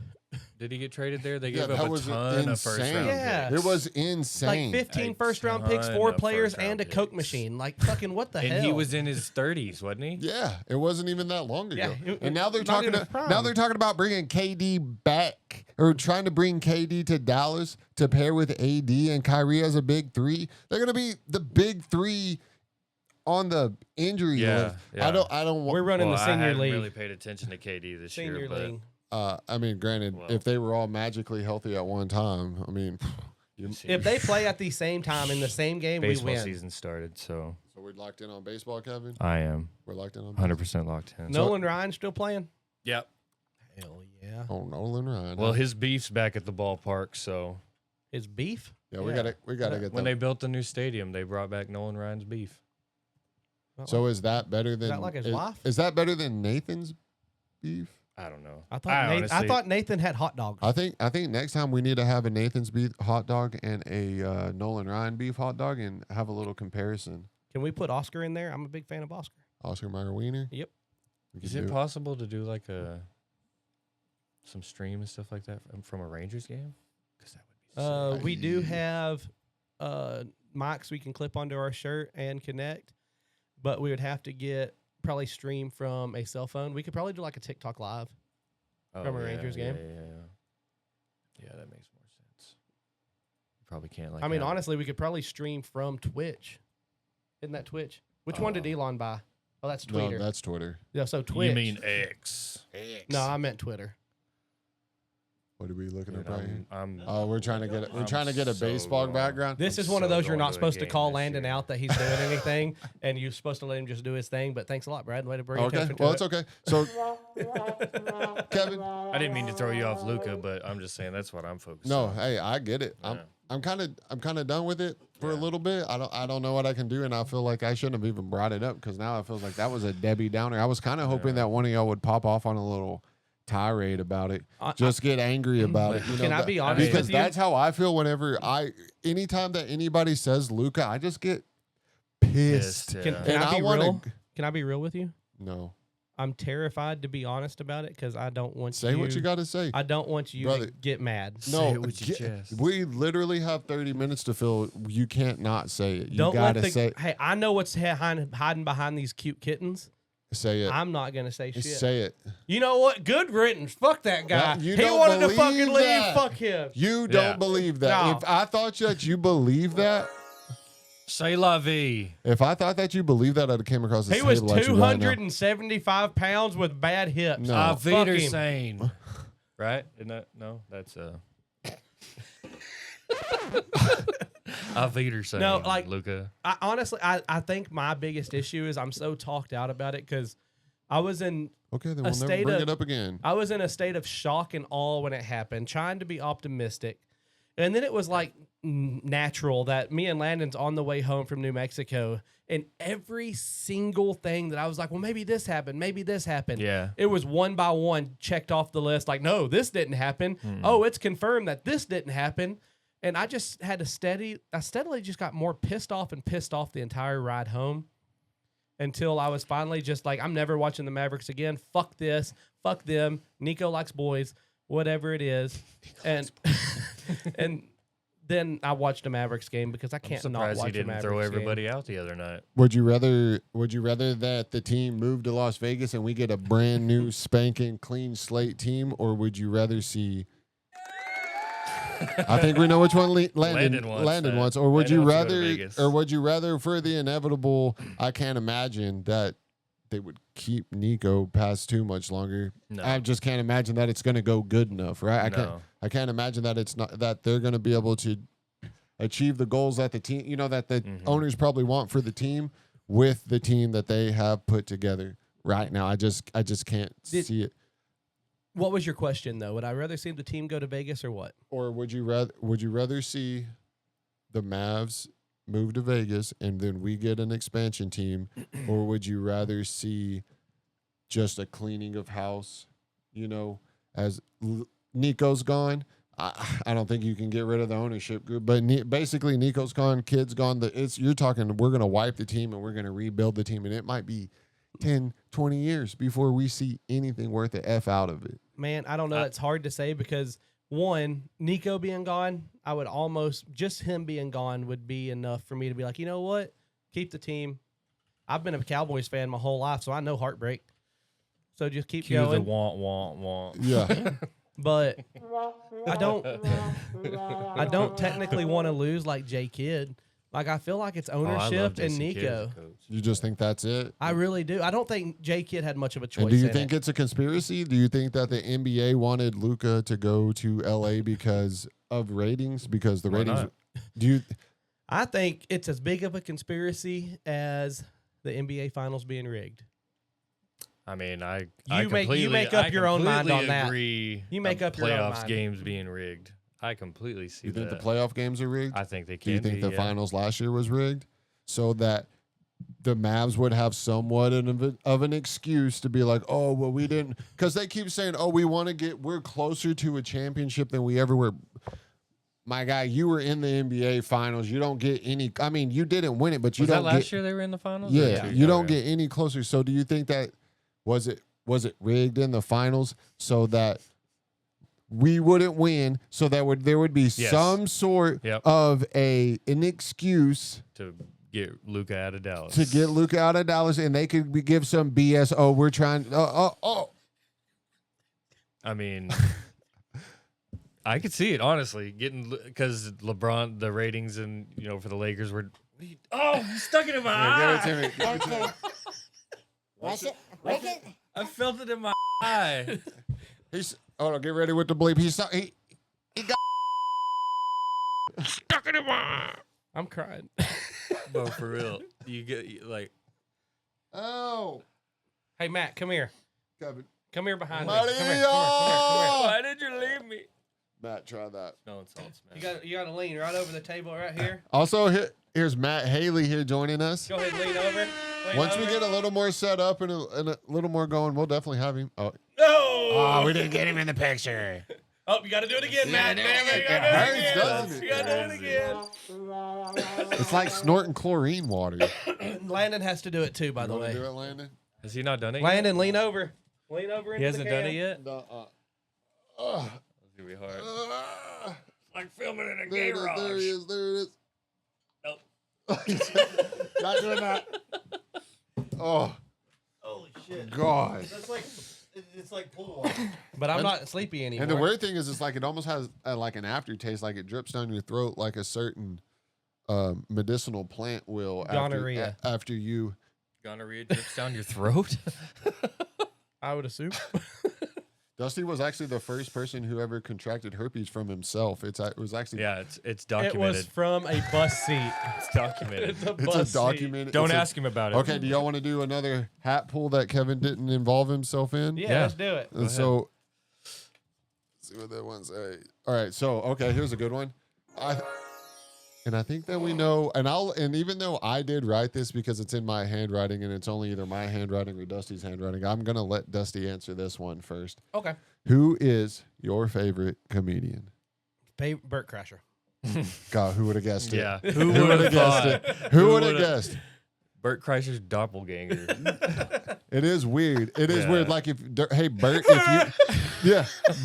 Did he get traded there? They Yeah, gave that up a was ton of first insane. round Yeah. picks. It was insane. Like 15 A first-round picks, ton 4 of players, first-round and a Coke picks. machine. Like, fucking what the And hell? he was in his 30s, wasn't he? Yeah, it wasn't even that long ago. Yeah, and now they're not talking. even his prime. Now they're talking about bringing KD back or trying to bring KD to Dallas to pair with AD and Kyrie as a big 3. They're gonna be the big 3 on the injury Yeah, list. yeah. I don't. We're running Well, the I senior haven't league. really paid attention to KD this Senior year, but league. I mean, granted, Well. if they were all magically healthy at one time, I mean, If they play at the same time in the same game, baseball we win. season started, so so we're locked in on baseball, Kevin. I am We're locked in on baseball. 100% locked in. Nolan Ryan still playing? Yep. Hell yeah. Oh, Nolan Ryan. Well, his beef's back at the ballpark, so His beef? yeah, we yeah. gotta get when that. they built the new stadium, they brought back Nolan Ryan's beef. So is that better than? that like his wife? Is that better than Nathan's beef? I don't know. I thought Nathan had hot dogs. I think next time we need to have a Nathan's beef hot dog and a Nolan Ryan beef hot dog and have a little comparison. Can we put Oscar in there? I'm a big fan of Oscar. Oscar Mayer Wiener. Yep. We Is can it do possible to do like some stream and stuff like that from a Rangers game? Because that would be so We do have mics we can clip onto our shirt and connect, but we would have to get probably stream from a cell phone. We could probably do like a TikTok live. from a Rangers game? Yeah, that makes more sense. You probably can't like. I mean, have- honestly, we could probably stream from Twitch. Isn't that Twitch? Which one did Elon buy? Oh, that's Twitter. No, that's Twitter. Yeah, so Twitch. You mean X? No, I meant Twitter. What are we looking Dude, up right here? I'm Oh, we're trying to get I'm a so baseball going. background. This I'm is one of so those you're going not to a supposed to game call this Landon year. out that he's doing anything, and you're supposed to let him just do his thing. But thanks a lot, Brad. Way to bring Okay, attention to well, it. it's okay. So, Kevin, I didn't mean to throw you off, Luca, but I'm just saying that's what I'm focused no, on. hey, I get it. Yeah. I'm kind of done with it for a Yeah. little bit. I don't know what I can do, and I feel like I shouldn't have even brought it up because now I feel like that was a Debbie Downer. I was kind of hoping that one of y'all would pop off on a little tirade about it, just get angry about it. You Can know, I be honest because with you? that's how I feel whenever anytime that anybody says Luca, I just get pissed. Yeah. Can And I be wanna- real? Can I be real with you? No, I'm terrified to be honest about it because I don't want say what you got to say. I don't want you Brother. to get mad. No, Say it with your chest. we literally have 30 minutes to fill. You can't not say it. You Don't gotta let the say hey. I know what's hiding behind these cute kittens. say it. I'm not gonna say shit. Say it. You know what? Good riddance. Fuck that guy. You He don't wanted to believe fucking leave. that. Fuck him. You Yeah. don't believe that. No. If I thought that you believe that, Say la vie. if I thought that you believe that, I'd have came across the He was table at you right now. 275 pounds with bad hips. No. Auf Fuck him. Wiedersehen. Right? Isn't that? No, that's Auf Wiedersehen. No, like- Luca. I honestly, I think my biggest issue is I'm so talked out about it because I was in Okay, then a we'll never state bring of- it up again. I was in a state of shock and awe when it happened, trying to be optimistic. And then it was like natural that me and Landon's on the way home from New Mexico, and every single thing that I was like, well, maybe this happened, maybe this happened. Yeah. It was one by one checked off the list. Like, no, this didn't happen. Oh, it's confirmed that this didn't happen. And I just had to steadily just got more pissed off the entire ride home until I was finally just like, I'm never watching the Mavericks again. Fuck this. Fuck them. Nico likes boys, whatever it is. And and then I watched a Mavericks game because I I'm can't not surprised watch he a didn't Mavericks throw game. everybody out the other night. Would you rather that the team move to Las Vegas and we get a brand new spanking clean slate team, or would you rather see I think we know which one Landon Landon wants. that. Or would Landon you wants to go to rather? Vegas. Or would you rather for the inevitable? I can't imagine that they would keep Nico past too much longer. No. I just can't imagine that it's going to go good enough, right? No. I can't imagine that it's not that they're going to be able to achieve the goals that the team, that the owners probably want for the team with the team that they have put together right now. I just can't see it. What was your question though? Would I rather see the team go to Vegas or what? Or would you rather see the Mavs move to Vegas and then we get an expansion team, or would you rather see just a cleaning of house? As Nico's gone, I don't think you can get rid of the ownership group. But basically, Nico's gone, kid's gone. You're talking we're going to wipe the team and we're going to rebuild the team, and it might be 10, 20 years before we see anything worth the F out of it. Man, I don't know. It's hard to say because, one, Nico being gone, I would almost, just him being gone would be enough for me to be like, you know what? Keep the team. I've been a Cowboys fan my whole life, so I know heartbreak. So just keep Cue going. the want. Yeah. But I don't technically want to lose like J Kidd. Like, I feel like it's ownership and Nico. You just think that's it? I really do. I don't think J Kidd had much of a choice. And do you think it's a conspiracy? Do you think that the NBA wanted Luka to go to LA because of ratings? Because the ratings. Not? I think it's as big of a conspiracy as the NBA Finals being rigged. I mean, You make up your own mind on that. Agree. You make up your own playoffs mind. games being rigged. I completely see You think that. the playoff games are rigged? I think they Do can. you think be, the yeah. finals last year was rigged so that the Mavs would have somewhat of an excuse to be like, oh, well, we didn't, because they keep saying, oh, we're closer to a championship than we ever were. My guy, you were in the NBA finals. You don't get any. I mean, you didn't win it, but you Was don't that last get. year they were in the finals? Yeah, you don't get any closer. So, do you think that was it rigged in the finals so that we wouldn't win? So that there would be some sort of an excuse to get Luka out of Dallas. And they could give some BS. Oh, we're trying. I mean. I could see it, honestly, because LeBron, the ratings and, for the Lakers were, oh, he's stuck it in my eye. Give it to me. Break it. I felt it in my eye. Get ready with the bleep. He got stuck in my eye. I'm crying. No, for real. You like. Oh. Hey, Matt, come here. Kevin. Come here behind me. Mario! Come here. Why did you leave me? Matt, try that. No insults, man. You got to lean right over the table right here. Also, here's Matt Haley here joining us. Go ahead, lean over. Once we get a little more set up and a little more going, we'll definitely have him. Oh, No! oh, we didn't get him in the picture. Oh, you got to do it again, Matt. Yeah, Damn it, you it got to hurts, do it again. doesn't it? You got to do it again. It's like snorting chlorine water. Landon has to do it too, by the You wanna way. do it, Landon? Has he not done it Landon, lean over. Lean over into He hasn't the done cam. it yet? No, It's going to be hard. Like filming in a there garage. There he is. There it is. Nope. Not doing that. Oh, Holy shit. God. It's like pool water. But I'm not sleepy anymore. And the weird thing is, it's like it almost has like an aftertaste, like it drips down your throat, like a certain medicinal plant will. Gonorrhea. After you. Gonorrhea drips down your throat? I would assume. Dusty was actually the first person who ever contracted herpes from himself. It was actually it's It documented. was from a bus seat. It's documented. it's a documented. Don't it's ask him about it. Okay, do y'all want to do another hat pull that Kevin didn't involve himself in? Yeah, let's do it. And so, let's see what that one say. All right, so okay, here's a good one. I think that we know, and even though I did write this because it's in my handwriting and it's only either my handwriting or Dusty's handwriting, I'm gonna let Dusty answer this one first. Okay. Who is your favorite comedian? Bert Crasher. God, who would have guessed it? Yeah. Who would have guessed it? Who would have guessed? Bert Kreischer's doppelganger. It is weird. It is Yeah. weird. Like hey Bert,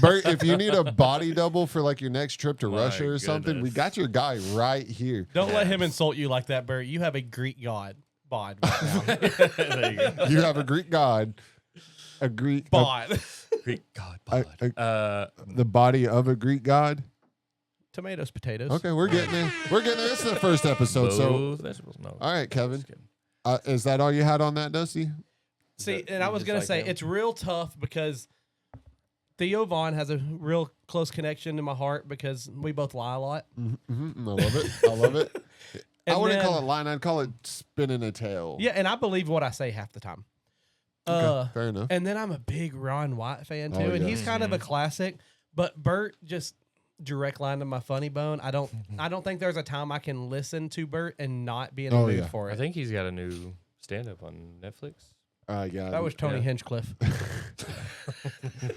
Bert, if you need a body double for like your next trip to My Russia or something, we goodness. got your guy right here. Don't let him insult you like that, Bert. You have a Greek god. Bod. Right There you go. You have a Greek god, a Greek Bod. Greek God. the body of a Greek god. Tomatoes, potatoes. Okay, we're getting there. We're getting there. This is the first episode. So, Both vegetables. No. all right, Kevin. Just kidding. Is that all you had on that, Dusty? See, that- and I you was just gonna like say him? it's real tough because Theo Vaughn has a real close connection to my heart because we both lie a lot. Mm-hmm. I love it. I love it. I And wouldn't then- call it lying. I'd call it spinning a tail. Yeah, and I believe what I say half the time. Okay, fair enough. And then I'm a big Ron White fan too, Oh, and yeah. he's kind of a classic. But Bert just direct line to my funny bone. I don't think there's a time I can listen to Bert and not be in the Oh, mood yeah. for I it. think he's got a new stand-up on Netflix. Yeah. That was Tony Yeah. Hinchcliffe.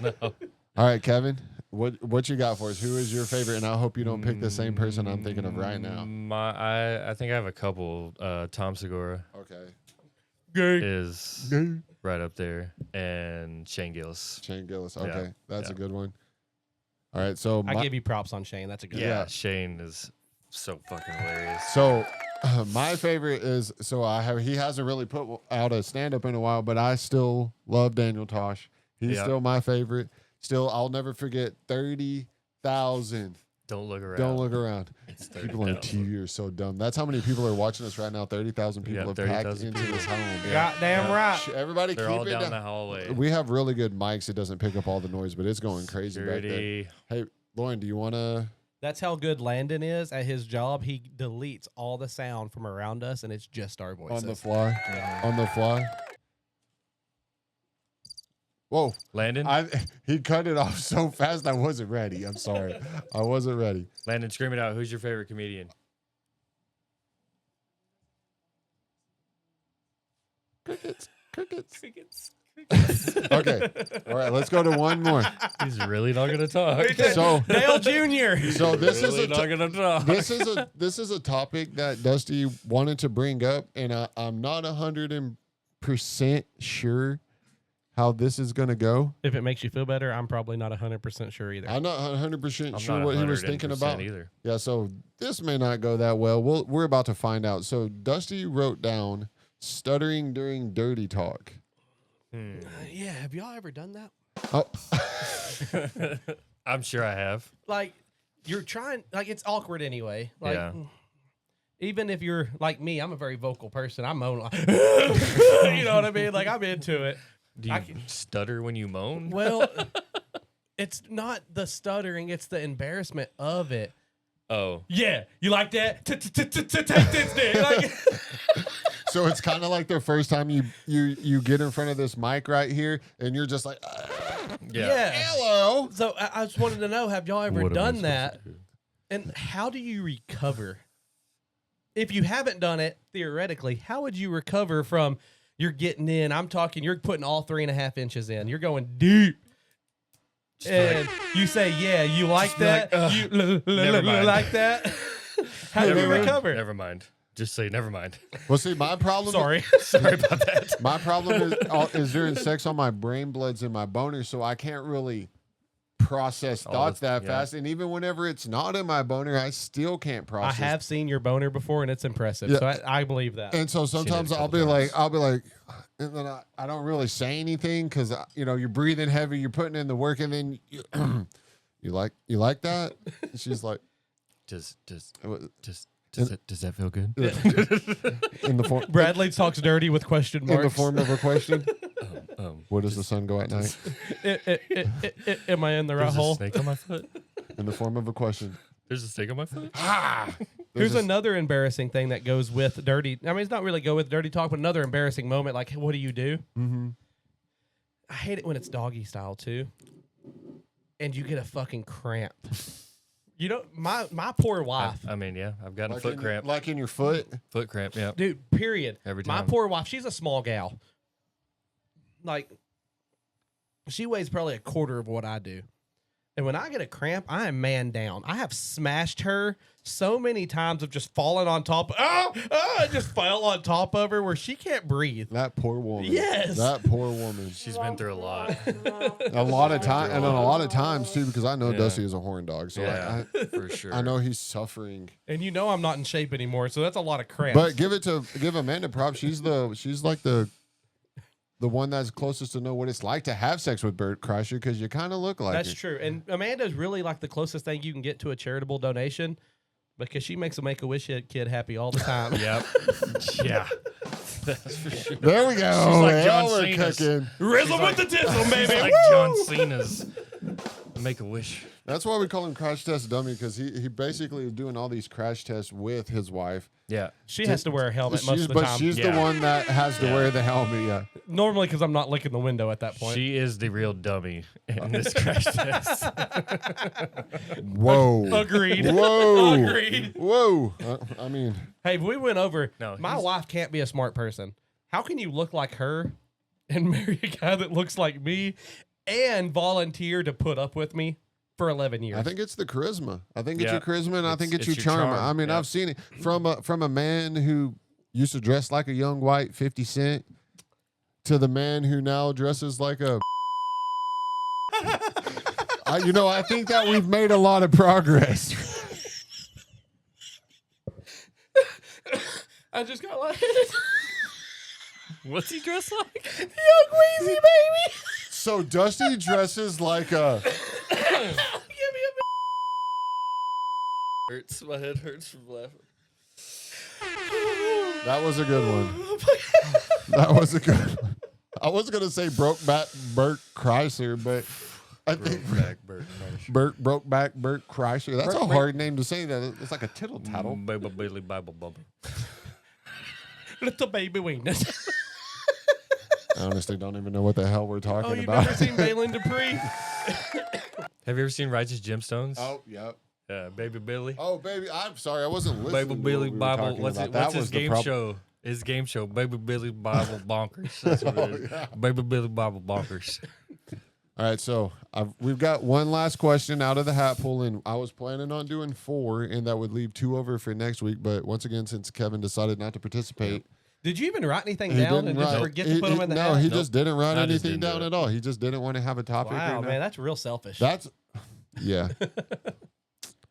No. All right, Kevin. What you got for us? Who is your favorite? And I hope you don't pick the same person I'm thinking of right now. I think I have a couple. Tom Segura Okay. is right up there, and Shane Gillis. Shane Gillis. Yeah. Okay, that's Yeah. a good one. All right, so I give you props on Shane. That's a good Yeah, Yeah. Shane is so fucking hilarious. so my favorite is he hasn't really put out a stand up in a while, but I still love Daniel Tosh. He's Yeah. still my favorite. Still, I'll never forget 30,000. Don't look around. Don't look around. It's People on 30,000. TV are so dumb. That's how many people are watching us right now. 30,000 people Yeah, have packed 30,000 into people. this home. Yeah. Goddamn right. Everybody They're keep all it down down. the hallway. We have really good mics. It doesn't pick up all the noise, but it's going crazy back there. Dirty. Hey, Lauren, do you want to? That's how good Landon is at his job. He deletes all the sound from around us, and it's just our voices. On the fly. On the fly. Whoa. Landon. He cut it off so fast I wasn't ready. I'm sorry. I wasn't ready. Landon, scream it out. Who's your favorite comedian? Crickets. Okay. All right, let's go to one more. He's really not gonna talk. So Dale Jr. so this really is not gonna talk. this is a topic that Dusty wanted to bring up, and I'm not 100% sure how this is gonna go. If it makes you feel better, I'm probably not 100% sure either. I'm not 100% I'm sure not what he was thinking 100% about. either. Yeah, so this may not go that well. We're about to find out. So Dusty wrote down stuttering during dirty talk. Yeah, have y'all ever done that? Oh, I'm sure I have. Like, you're trying, like, it's awkward anyway. Like, Yeah. even if you're like me, I'm a very vocal person. I moan, like, you know what I mean? Like, I'm into it. Do you stutter when you moan? Well, it's not the stuttering, it's the embarrassment of it. Oh, Yeah, you like that? Take this dick. Like, so it's kind of like the first time you get in front of this mic right here, and you're just like, yeah. hello. So I just wanted to know, have y'all ever What am I done supposed that? to do? And how do you recover? If you haven't done it, theoretically, how would you recover from you're getting in? I'm talking, you're putting all 3.5 inches in. You're going deep. And you say, yeah, you like that? You never mind. like that? How do you Never mind. recover? Never mind. Just say never mind. Well, see, my problem. Sorry. Sorry about that. My problem is during sex, all my brain blood's in my boner, so I can't really process thoughts that yeah. fast. And even whenever it's not in my boner, I still can't I process. have seen your boner before, and it's impressive. Yeah. So I believe that. And so sometimes it a I'll be couple like, and then I don't really say anything because you're breathing heavy, you're putting in the work, and then you like that? And she's like, Does what- does that feel good? in the form Bradley talks dirty with question marks. in the form of a question. Um, Where does the sun go at night? Am I in the right there's a hole? snake on my foot. In the form of a question. There's a snake on my foot. Here's There's a- another embarrassing thing that goes with dirty. I mean, it's not really go with dirty talk, but another embarrassing moment. Like, what do you do? Mm-hmm. I hate it when it's doggy style too, and you get a fucking cramp. You know, my poor wife, I mean, yeah, I've gotten Like foot in, cramp. like in your foot. Foot cramp. Yeah. dude. Period. Every My time. poor wife. She's a small gal. Like, she weighs probably a quarter of what I do. And when I get a cramp, I am man down. I have smashed her so many times of just falling on top. I just fell on top of her where she can't breathe. That poor woman. Yes. That poor woman. She's been through a lot. A lot of time, and then a lot of times too, because I know Yeah. Dusty is a horn dog, so Yeah, for sure. I know he's suffering. And you know I'm not in shape anymore, so that's a lot of cramps. But give Amanda props. She's like the the one that's closest to know what it's like to have sex with Bert Kreischer because you kind of look like That's it. true. And Amanda's really like the closest thing you can get to a charitable donation because she makes a Make-A-Wish kid happy all the time. Yep. Yeah. That's for sure. There we go. She's like Now John we're Cena's. cooking. Rizzle with the tizzle, It's baby. like John Cena's Make-A-Wish. That's why we call him Crash Test Dummy because he basically is doing all these crash tests with his wife. Yeah. She has to wear a helmet most of the but time. she's the Yeah. one that has to wear the helmet. Yeah. Normally because I'm not licking the window at that point. She is the real dummy in this crash test. Whoa. Agreed. Whoa. Agreed. Whoa. I mean, Hey, we went over. No, my he's- wife can't be a smart person. How can you look like her and marry a guy that looks like me and volunteer to put up with me for 11 years? I think it's the charisma. I think it's Yeah. your charisma, and I think it's your your charm. charm. I mean, Yeah. I've seen it from a man who used to dress like a young white 50 Cent to the man who now dresses like a. I think that we've made a lot of progress. I just got like What's he dressed like? young Weezy baby. So Dusty dresses like a. Give me a Hurts. My head hurts from laughing. That was a good one. That was a good one. I was gonna say broke back Bert Kreischer, but I think Bert. Broke back Bert Kreischer. That's a Bert- hard name to say. That it's like a tittle tattle. Baby Billy Bible Bumper. little baby weakness. I honestly don't even know what the hell we're talking Oh, you've about. never seen Balin Dupree? Have you ever seen Righteous Gemstones? Oh, yep. Yeah, Baby Billy. Oh, baby, I'm sorry, I wasn't listening. Baby to Billy what we were Bible. talking What's about. That his was the game prob- show? His game show, Baby Billy Bible Bonkers. That's what it is. yeah. Baby Billy Bible Bonkers. All right, so we've got one last question out of the hat pool, and I was planning on doing 4, and that would leave 2 over for next week. But once again, since Kevin decided not to participate, Did you even write anything he down didn't and just write. forget to put them in the no, hat? he just didn't write I just anything didn't do down it. at all. He just didn't want to have a topic. Wow, or man, that's real selfish. That's yeah.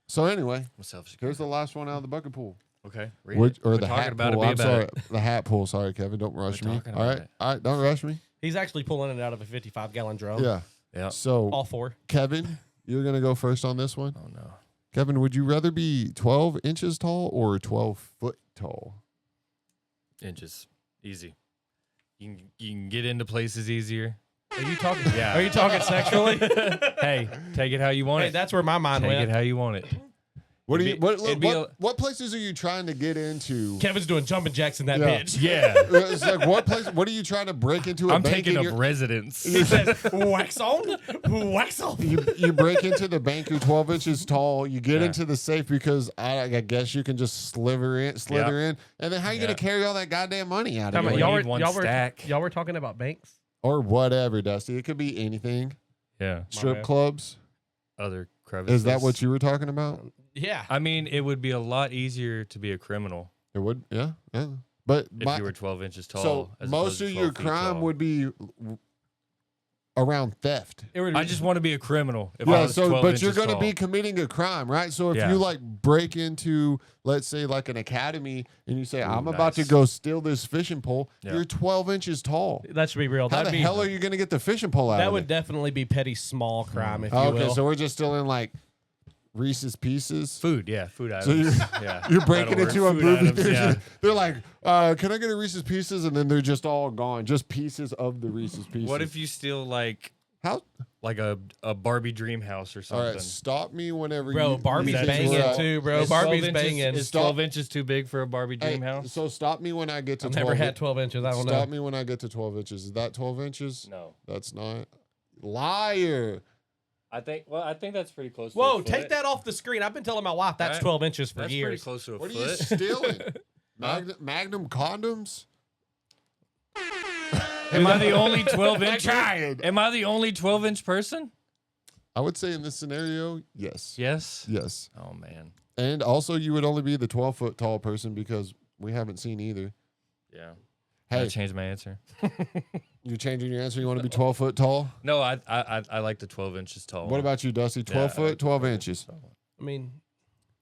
So anyway, I'm selfish. here's the last one out of the bucket pool. Okay. Read Which, it. or We're the talking hat about pool. it. Be I'm about sorry, it. the hat pool. Sorry, Kevin. Don't rush We're me. talking All about right, it. all right. Don't rush me. He's actually pulling it out of a 55-gallon drum. Yeah. Yeah. So All 4. Kevin, you're gonna go first on this one. Oh no. Kevin, would you rather be 12 inches tall or 12 foot tall? Inches. Easy. You can get into places easier. Are you talking? Yeah. Are you talking sexually? Hey, take it how you want Hey, it. that's where my mind Take went. it how you want it. What do you It'd be- it'd be what places are you trying to get into? Kevin's doing jumping jacks in that Yeah. bitch. Yeah. It's like what are you trying to break into a I'm bank taking and up you're- residence. He says, wax on, wax off. you break into the bank, you're 12 inches tall, you get Yeah. into the safe because I guess you can just slither in, and then how you gonna Yeah. carry all that goddamn money out Come of on, it? Y'all need one stack. y'all were talking about banks? Or whatever, Dusty. It could be anything. Yeah. Strip bad. clubs. Other crevices. Is that what you were talking about? Yeah. I mean, it would be a lot easier to be a criminal It would, yeah. But if you were 12 inches tall. so as most opposed to of your 12 feet crime tall. would be around theft. It would I just want to be a criminal. If I Yeah, was so 12 but you're inches going to tall. be committing a crime, right? So if Yeah. you like break into, let's say, like an academy, and you say, "I'm about to nice. go steal this fishing pole," Yeah. you're 12 inches tall. that should be real. How That'd the be, hell are you going to get the fishing pole out? that of would it? definitely be petty small crime, if you Okay, will. so we're just still in like Reese's Pieces. food. Yeah, food items. So you're yeah, you're breaking that'll into work. a Food movie items, theater. yeah. They're like, "Can I get a Reese's Pieces?" And then they're just all gone, just pieces of the Reese's Pieces. What if you steal like How? a Barbie dream house or All something? right, stop me whenever Bro, you. Barbie's Is that banging too- too, bro. Is 12 Barbie's inches- banging. Is Stop. 12 inches too big for a Barbie Hey, dream house? So stop me when I get to I've 12. never had 12 inches. I don't Stop know. me when I get to 12 inches. Is that 12 inches? No, That's not. Liar. I think that's pretty close. Whoa, to a foot. take that off the screen. I've been telling my wife that's Right. 12 inches for That's pretty years. close to a What are you foot. stealing? Magnum condoms? Am I the only 12 inch? trying. Am I the only 12-inch person? I would say in this scenario, yes. Yes. Yes. Oh man. And also, you would only be the 12-foot tall person because we haven't seen either. Yeah. Hey, I changed my answer. you're changing your answer? You want to be 12 foot tall? No, I like the 12 inches tall. What about you, Dusty? 12 Yeah, foot, 12 inches. I mean,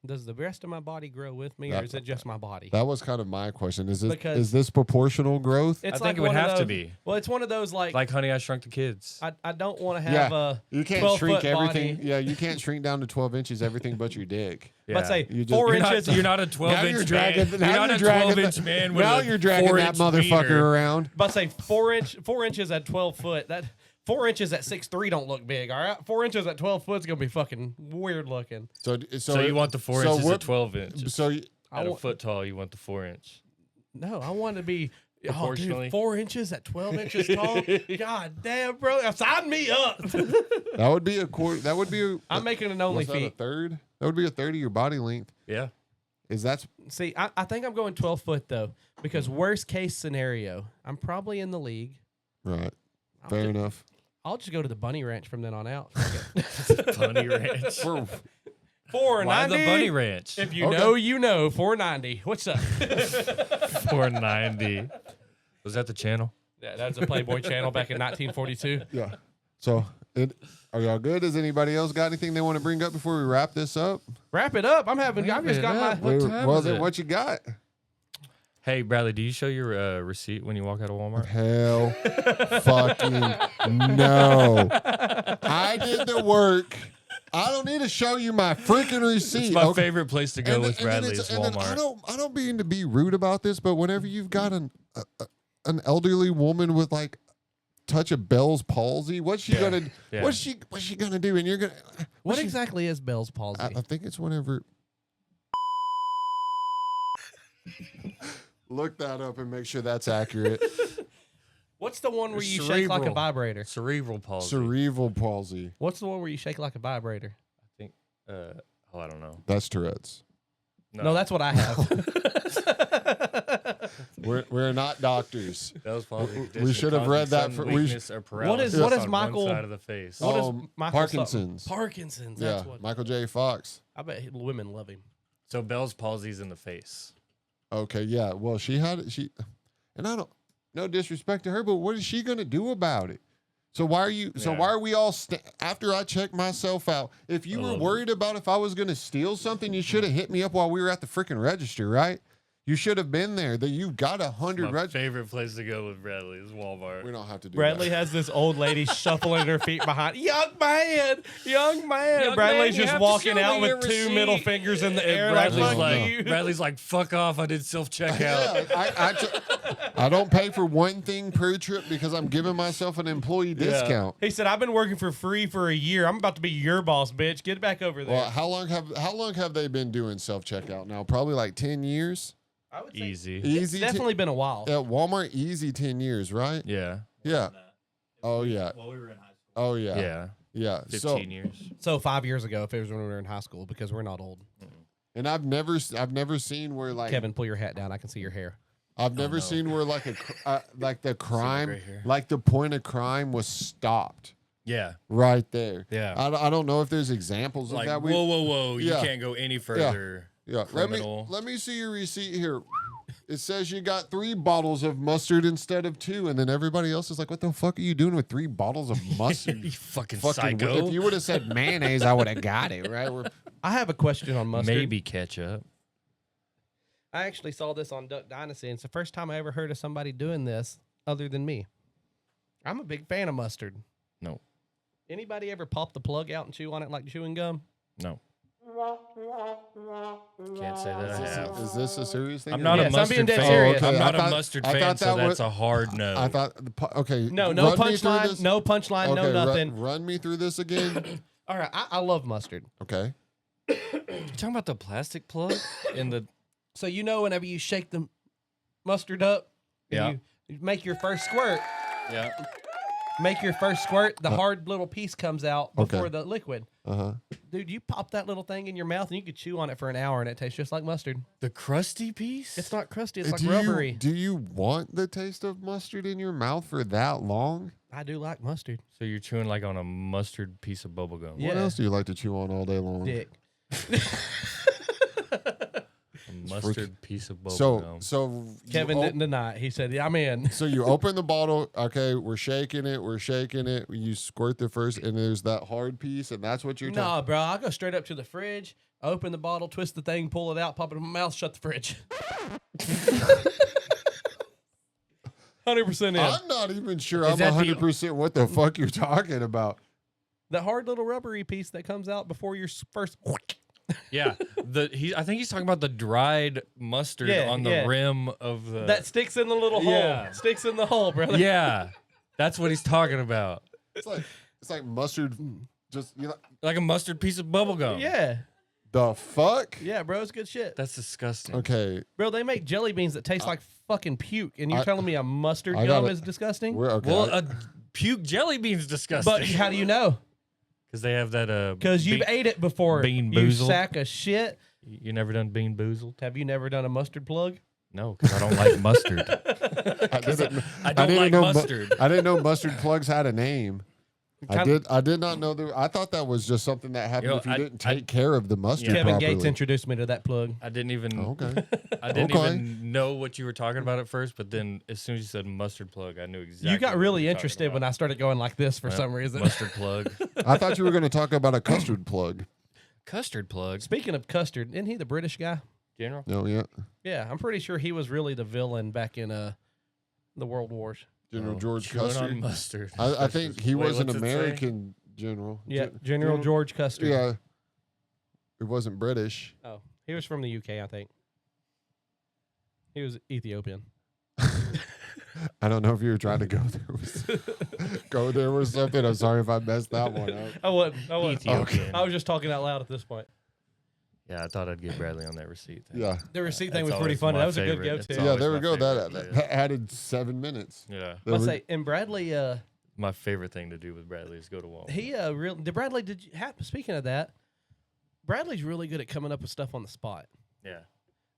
Does the rest of my body grow with me, or is it just my body? That was kind of my question. Is Because is this proportional growth? It's I like think it would one of have to those- be. Well, it's one of those Like Honey, I Shrunk the Kids. I don't want to have a You can't 12 shrink foot everything. body. Yeah, you can't shrink down to 12 inches everything but your dick. Let's say You just- 4 You're inches. you're not a Now 12-inch you're man. dragging. You're Now not you're a dragging. 12-inch man with Now a you're dragging that 4-inch motherfucker wiener. around. But say 4 inches at 12 foot. That 4 inches at 6'3" don't look big. All right, 4 inches at 12 foot is gonna be fucking weird looking. So you want the 4 so inches what- at 12 inches. So I At a want, foot tall, you want the 4-inch. no, I want to be. Oh, Proportionally? dude, 4 inches at 12 inches tall. God damn, bro, sign me up. that would be a quarter. That would be. I'm making an only what's that, a feet. third? That would be a third of your body length. Yeah. Is that See, I think I'm going 12 foot though, because worst case scenario, I'm probably in the league. right? I'll Fair ju- enough. I'll just go to the bunny ranch from then on out. Bunny Ranch. We're- $4.90. Why the Bunny Ranch? If you Okay. know, you know. $4.90. What's up? $4.90. Was that the channel? Yeah, that's a Playboy channel back in 1942. yeah. So, are y'all good? Does anybody else got anything they want to bring up before we wrap this up? Wrap it up. I've just got my. What time well, is then it? what you got? Hey, Bradley, do you show your receipt when you walk out of Walmart? Hell fucking no. I did the work. I don't need to show you my freaking receipt. It's my okay? favorite place to go with Bradley is and then Walmart. I don't mean to be rude about this, but whenever you've got an elderly woman with like touch of Bell's palsy, what's she gonna Yeah. what's she gonna do? And you're gonna What exactly is Bell's palsy? I think it's whenever. Look that up and make sure that's accurate. What's the one where you shake like a Cerebral. vibrator? Cerebral palsy. Cerebral palsy. What's the one where you shake like a vibrator? I think. I don't know. That's Tourette's. No, that's what I have. We're not doctors. That was palsy. We should have read that for- we weakness or paralysis what is on Michael- one side of the face. What is Michael Parkinson's. something? Parkinson's. Yeah, That's what. Michael J. Fox. I bet women love him. So Bell's palsy's in the face. Okay, yeah. Well, and I don't, no disrespect to her, but what is she gonna do about it? So why are you? So Yeah. why are we all after I checked myself out? If you I were love it. worried about if I was gonna steal something, you should have hit me up while we were at the freaking register, right? You should have been there. That you've got 100 My registers. favorite place to go with Bradley is Walmart. We don't have to do Bradley that. has this old lady shuffling her feet behind. Young man. Young Bradley's man, you just have to walking show out me with your two middle receipt. fingers in the And air. Bradley's Fuck like, you. Bradley's like, fuck off! I did self checkout. Yeah, I don't pay for one thing per trip because I'm giving myself an employee discount. He said, "I've been working for free for a year. I'm about to be your boss, bitch. Get back over there." Well, how long have they been doing self checkout now? Probably like 10 years. I would say Easy. It's Easy. definitely been a while. At Walmart, easy 10 years, right? Yeah. Yeah. Oh yeah. While we were in high school. Oh yeah. Yeah. Yeah. 15 So, years. So 5 years ago, if it was when we were in high school, because we're not old. and I've never seen where like Kevin, pull your hat down. I can see your hair. I've never no. seen where like like the crime, gray hair. like the point of crime was stopped Yeah. right there. Yeah. I don't know if there's examples Like, of that. whoa. Yeah. You can't go any further. Yeah. criminal. Let me see your receipt here. It says you got 3 bottles of mustard instead of 2, and then everybody else is like, "What the fuck are you doing with 3 bottles of mustard?" You fucking Fucking, psycho. if you would have said mayonnaise, I would have got it right. I have a question on mustard. Maybe ketchup. I actually saw this on Duck Dynasty, and it's the first time I ever heard of somebody doing this other than me. I'm a big fan of mustard. No. Anybody ever pop the plug out and chew on it like chewing gum? No. Can't say that I have. Is this a serious thing? I'm not Yes, a I'm being mustard dead fan. serious. I'm Okay, not I thought- a mustard I fan, thought so that that's was- a hard no. I thought, okay. No run me through punchline, this. no punchline, no Okay, nothing. Run me through this again. All right, I love mustard. Okay. You talking about the plastic plug in the? So you know whenever you shake the mustard up, and Yeah. you make your first squirt. Yeah. Make your first squirt. The hard little piece comes out before Okay. the liquid. Uh-huh. Dude, you pop that little thing in your mouth and you could chew on it for an hour and it tastes just like mustard. The crusty piece. It's not crusty. It's like do rubbery. do you want the taste of mustard in your mouth for that long? I do like mustard. So you're chewing like on a mustard piece of bubble gum. Yeah. What else do you like to chew on all day long? Dick. Mustard piece of bubble So gum. so Kevin didn't deny it. He said, "Yeah, I'm in." So you open the bottle. Okay, we're shaking it. You squirt the first, and there's that hard piece, and that's what you're talking. Nah, bro. I'll go straight up to the fridge, open the bottle, twist the thing, pull it out, pop it in my mouth, shut the fridge. 100% in. I'm not even sure Is I'm that the- 100% what the fuck you're talking about. The hard little rubbery piece that comes out before your first. Yeah, I think he's talking about the dried mustard Yeah, on the yeah. rim of the. That sticks in the little Yeah. hole. Sticks in the hole, brother. Yeah, that's what he's talking about. It's like mustard. Just Like a mustard piece of bubble gum. Yeah. the fuck. Yeah, bro. It's good shit. That's disgusting. Okay, Bro, they make jelly beans that taste like fucking puke, and you're I- telling me a mustard I gum gotta- is disgusting? we're okay. Well, a puke jelly bean's disgusting. But how do you know? Because they have that. Because you've ate it before. Bean you boozled. sack of shit. You never done bean boozled? Have you never done a mustard plug? No, because I don't like mustard. I didn't, I don't didn't like know mustard. I didn't know mustard plugs had a name. Kind- I did not know that. I thought that was just something that happened You know, if you I- didn't take care of the mustard Kevin properly. Gates introduced me to that plug. I didn't even. Okay. I didn't Okay. even know what you were talking about at first, but then as soon as you said mustard plug, I knew exactly. You got what really you were talking interested when about. I started going like this for some reason. Mustard plug. I thought you were going to talk about a custard plug. Custard plug. Speaking of custard, isn't he the British guy? General. No, yeah. Yeah, I'm pretty sure he was really the villain back in the World Wars. General Oh, George chewing Custer. on mustard. I think he Wait, was an what's it say? American general. Yeah, General George Custer. Yeah. It wasn't British. Oh, he was from the UK, I think. He was Ethiopian. I don't know if you were trying to go there with something. I'm sorry if I messed that one up. I wasn't. Ethiopian. I was just talking out loud at this point. Yeah, I thought I'd get Bradley on that receipt thing. Yeah. The receipt thing That's was pretty always funny. my That was a good favorite. go-to. It's Yeah, always there we my go. favorite, That added 7 minutes. Yeah. There Let's we- say, and Bradley, My favorite thing to do with Bradley is go to Walmart. he did Bradley, did you speaking of that, Bradley's really good at coming up with stuff on the spot. Yeah.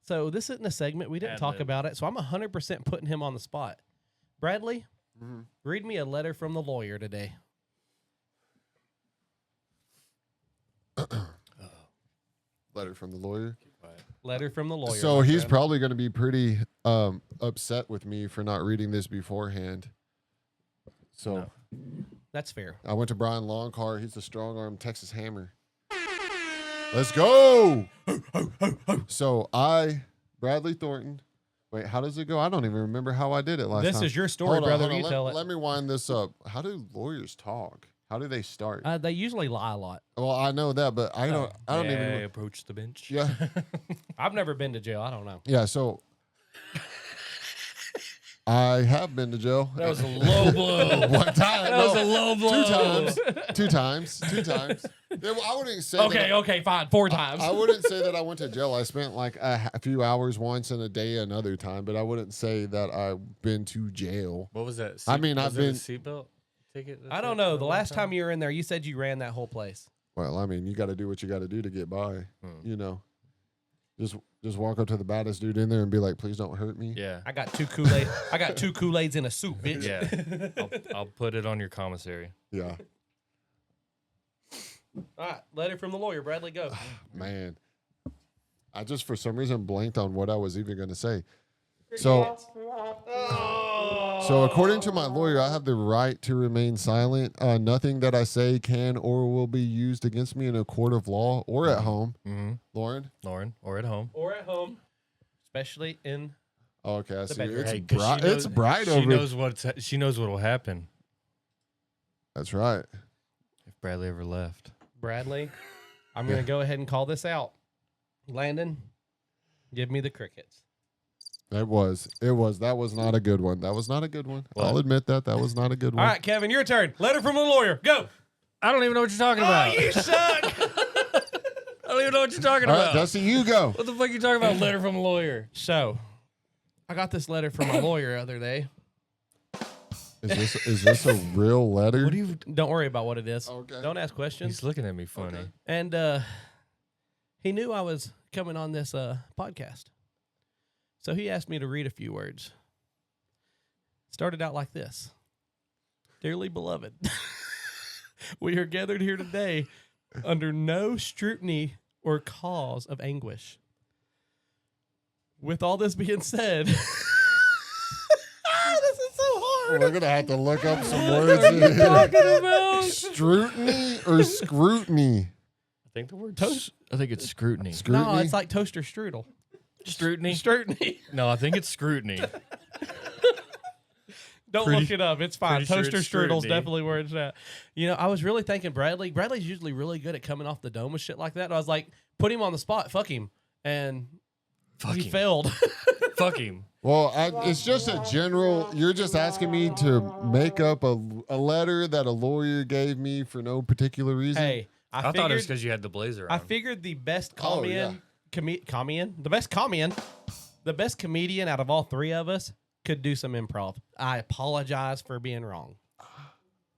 So this isn't a segment. We didn't talk Ad-lib. about it. So I'm 100% putting him on the spot. Bradley, Mhm. read me a letter from the lawyer today. Letter from the lawyer. Letter from the lawyer. So my he's friend. probably going to be pretty upset with me for not reading this beforehand. So No. That's fair. I went to Brian Longcar. He's the strong arm Texas Hammer. Let's go. So Bradley Thornton. Wait, how does it go? I don't even remember how I did it last time. This is your story, Hold on, brother. hold on. You tell it. Let me wind this up. How do lawyers talk? How do they start? They usually lie a lot. Well, I know that, but I don't May I even. approach the bench. Yeah. I've never been to jail. I don't know. Yeah, so I have been to jail. That was a low blow. One time. That was a low blow. Two times. Yeah, well, I wouldn't say Okay, fine. 4 times. I wouldn't say that I went to jail. I spent like a few hours once and a day another time, but I wouldn't say that I've been to jail. What was that? I mean, was I've it a been- seatbelt ticket. I don't know. The last time you were in there, you said you ran that whole place. Well, I mean, you got to do what you got to do to get by. Hmm. You know, just walk up to the baddest dude in there and be like, "Please don't hurt me." Yeah. I got 2 Kool-Aid. I got 2 Kool-Aids in a soup, bitch. Yeah. I'll put it on your commissary. Yeah. All right, letter from the lawyer. Bradley, go. Man, I just for some reason blanked on what I was even going to say. So according to my lawyer, I have the right to remain silent. Nothing that I say can or will be used against me in a court of law or at home. Mm-hmm. Lauren? Lauren, or at home. Or at home, especially in. Oh, okay, I see. bedroom. It's, Hey, 'cause bright. she knows- It's bright She over. knows she knows what will happen That's right. if Bradley ever left. Bradley, I'm going to go ahead and call this out. Landon, give me the crickets. It was. That was not a good one. That was not a good one. What? I'll admit that. That was not a good one. All right, Kevin, your turn. Letter from the lawyer. Go. I don't even know what you're talking Oh, about. you suck. I don't even know what you're talking All right, about. Dusty, you go. What the fuck are you talking about? Letter from a lawyer. So, I got this letter from my lawyer the other day. Is this a real letter? What do you? Don't worry about what it is. Okay. Don't ask questions. He's looking at me funny. Okay. And he knew I was coming on this podcast. So he asked me to read a few words. Started out like this. Dearly beloved, we are gathered here today under no scrutiny or cause of anguish. With all this being said, this is so hard. We're gonna have to look up some What words. are you in here. talking about? Scrutiny or scrutiny? I think the word I think it's scrutiny. Scrutiny. No, it's like toaster strudel. Scrutiny? Scrutiny. No, I think it's scrutiny. Don't Pretty- look it up. It's fine. pretty sure Toaster it's strudel's scrutiny. definitely where it's at. You know, I was really thinking Bradley. Bradley's usually really good at coming off the dome with shit like that. And I was like, put him on the spot. Fuck him. And Fuck he him. failed. Fuck him. Well, it's just a general. You're just asking me to make up a letter that a lawyer gave me for no particular reason. Hey, I figured, thought it was because you had the blazer on. I figured the best Oh, yeah. the best comedian out of all three of us could do some improv. I apologize for being wrong.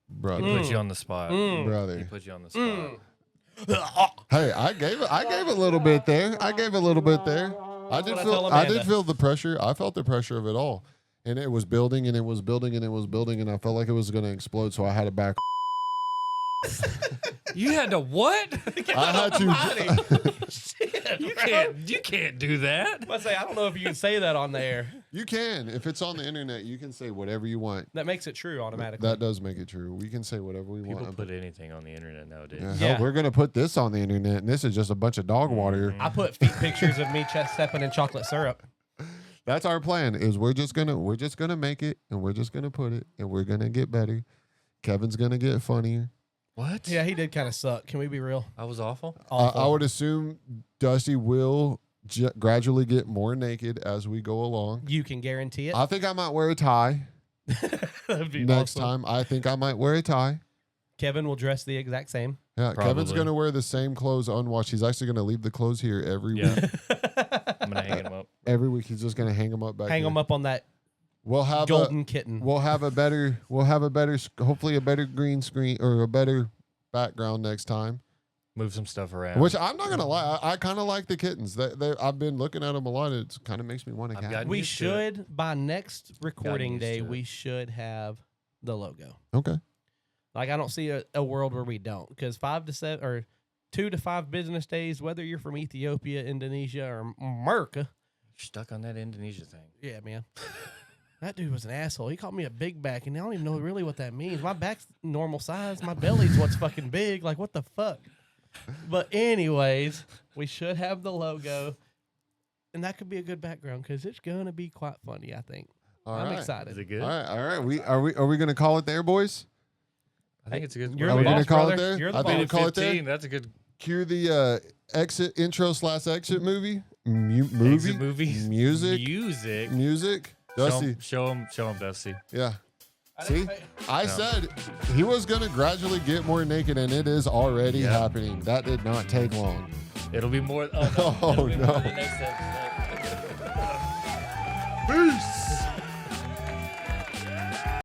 brother, He put you on the spot. He brother. put you on the spot. Hey, I gave a little bit there. I gave a little bit there. I did what I feel. tell I did Amanda. feel the pressure. I felt the pressure of it all, and it was building, and it was building, and it was building, and I felt like it was going to explode. So I had to back. You had to what? I had to. You can't do that. I say I don't know if you can say that on the air. You can, if it's on the internet, you can say whatever you want. That makes it true automatically. That does make it true. We can say whatever we People want. put anything on the internet nowadays. Yeah, Yeah. hell, we're gonna put this on the internet, and this is just a bunch of dog water. I put feet pictures of me chest stepping in chocolate syrup. That's our plan. Is we're just gonna make it, and we're just gonna put it, and we're gonna get better. Kevin's gonna get funnier. What? Yeah, he did kind of suck. Can we be real? I was awful. I would assume Dusty will gradually get more naked as we go along. You can guarantee it. I think I might wear a tie That'd be next awesome. time. I think I might wear a tie. Kevin will dress the exact same. Yeah, Kevin's Probably. gonna wear the same clothes unwashed. He's actually gonna leave the clothes here every week. Yeah. I'm gonna hang him up. Every week he's just gonna hang them up back. Hang here. him up on that We'll have golden kitten. We'll have a better, hopefully a better green screen or a better background next time. Move some stuff around. Which I'm not gonna lie, I kind of like the kittens. I've been looking at them a lot. It kind of makes me want to I've cat. gotten We used to it. should, by next recording used day, to it. we should have the logo. Okay. Like, I don't see a world where we don't, because 5 to 7 or 2 to 5 business days, whether you're from Ethiopia, Indonesia, or America. You're stuck on that Indonesia thing. Yeah, man. That dude was an asshole. He called me a big back, and I don't even know really what that means. My back's normal size. My belly's what's fucking big. Like, what the fuck? But anyways, we should have the logo, and that could be a good background because it's gonna be quite funny. I think. I'm Is excited. it good? All right. Are we gonna call it there, boys? I think it's a good. You're Are the we boss, gonna call it brother. there? You're the I think we boss. call it there. 15. That's a good Cue the exit intro/exit movie. Movie. exit movie. Music. Music. Dusty. Show him, Dusty. Yeah. See, I said he was gonna gradually get more naked, and it is already Yeah. happening. That did not take long. It'll be more. Oh, no. Oh, It'll be more no. the next episode.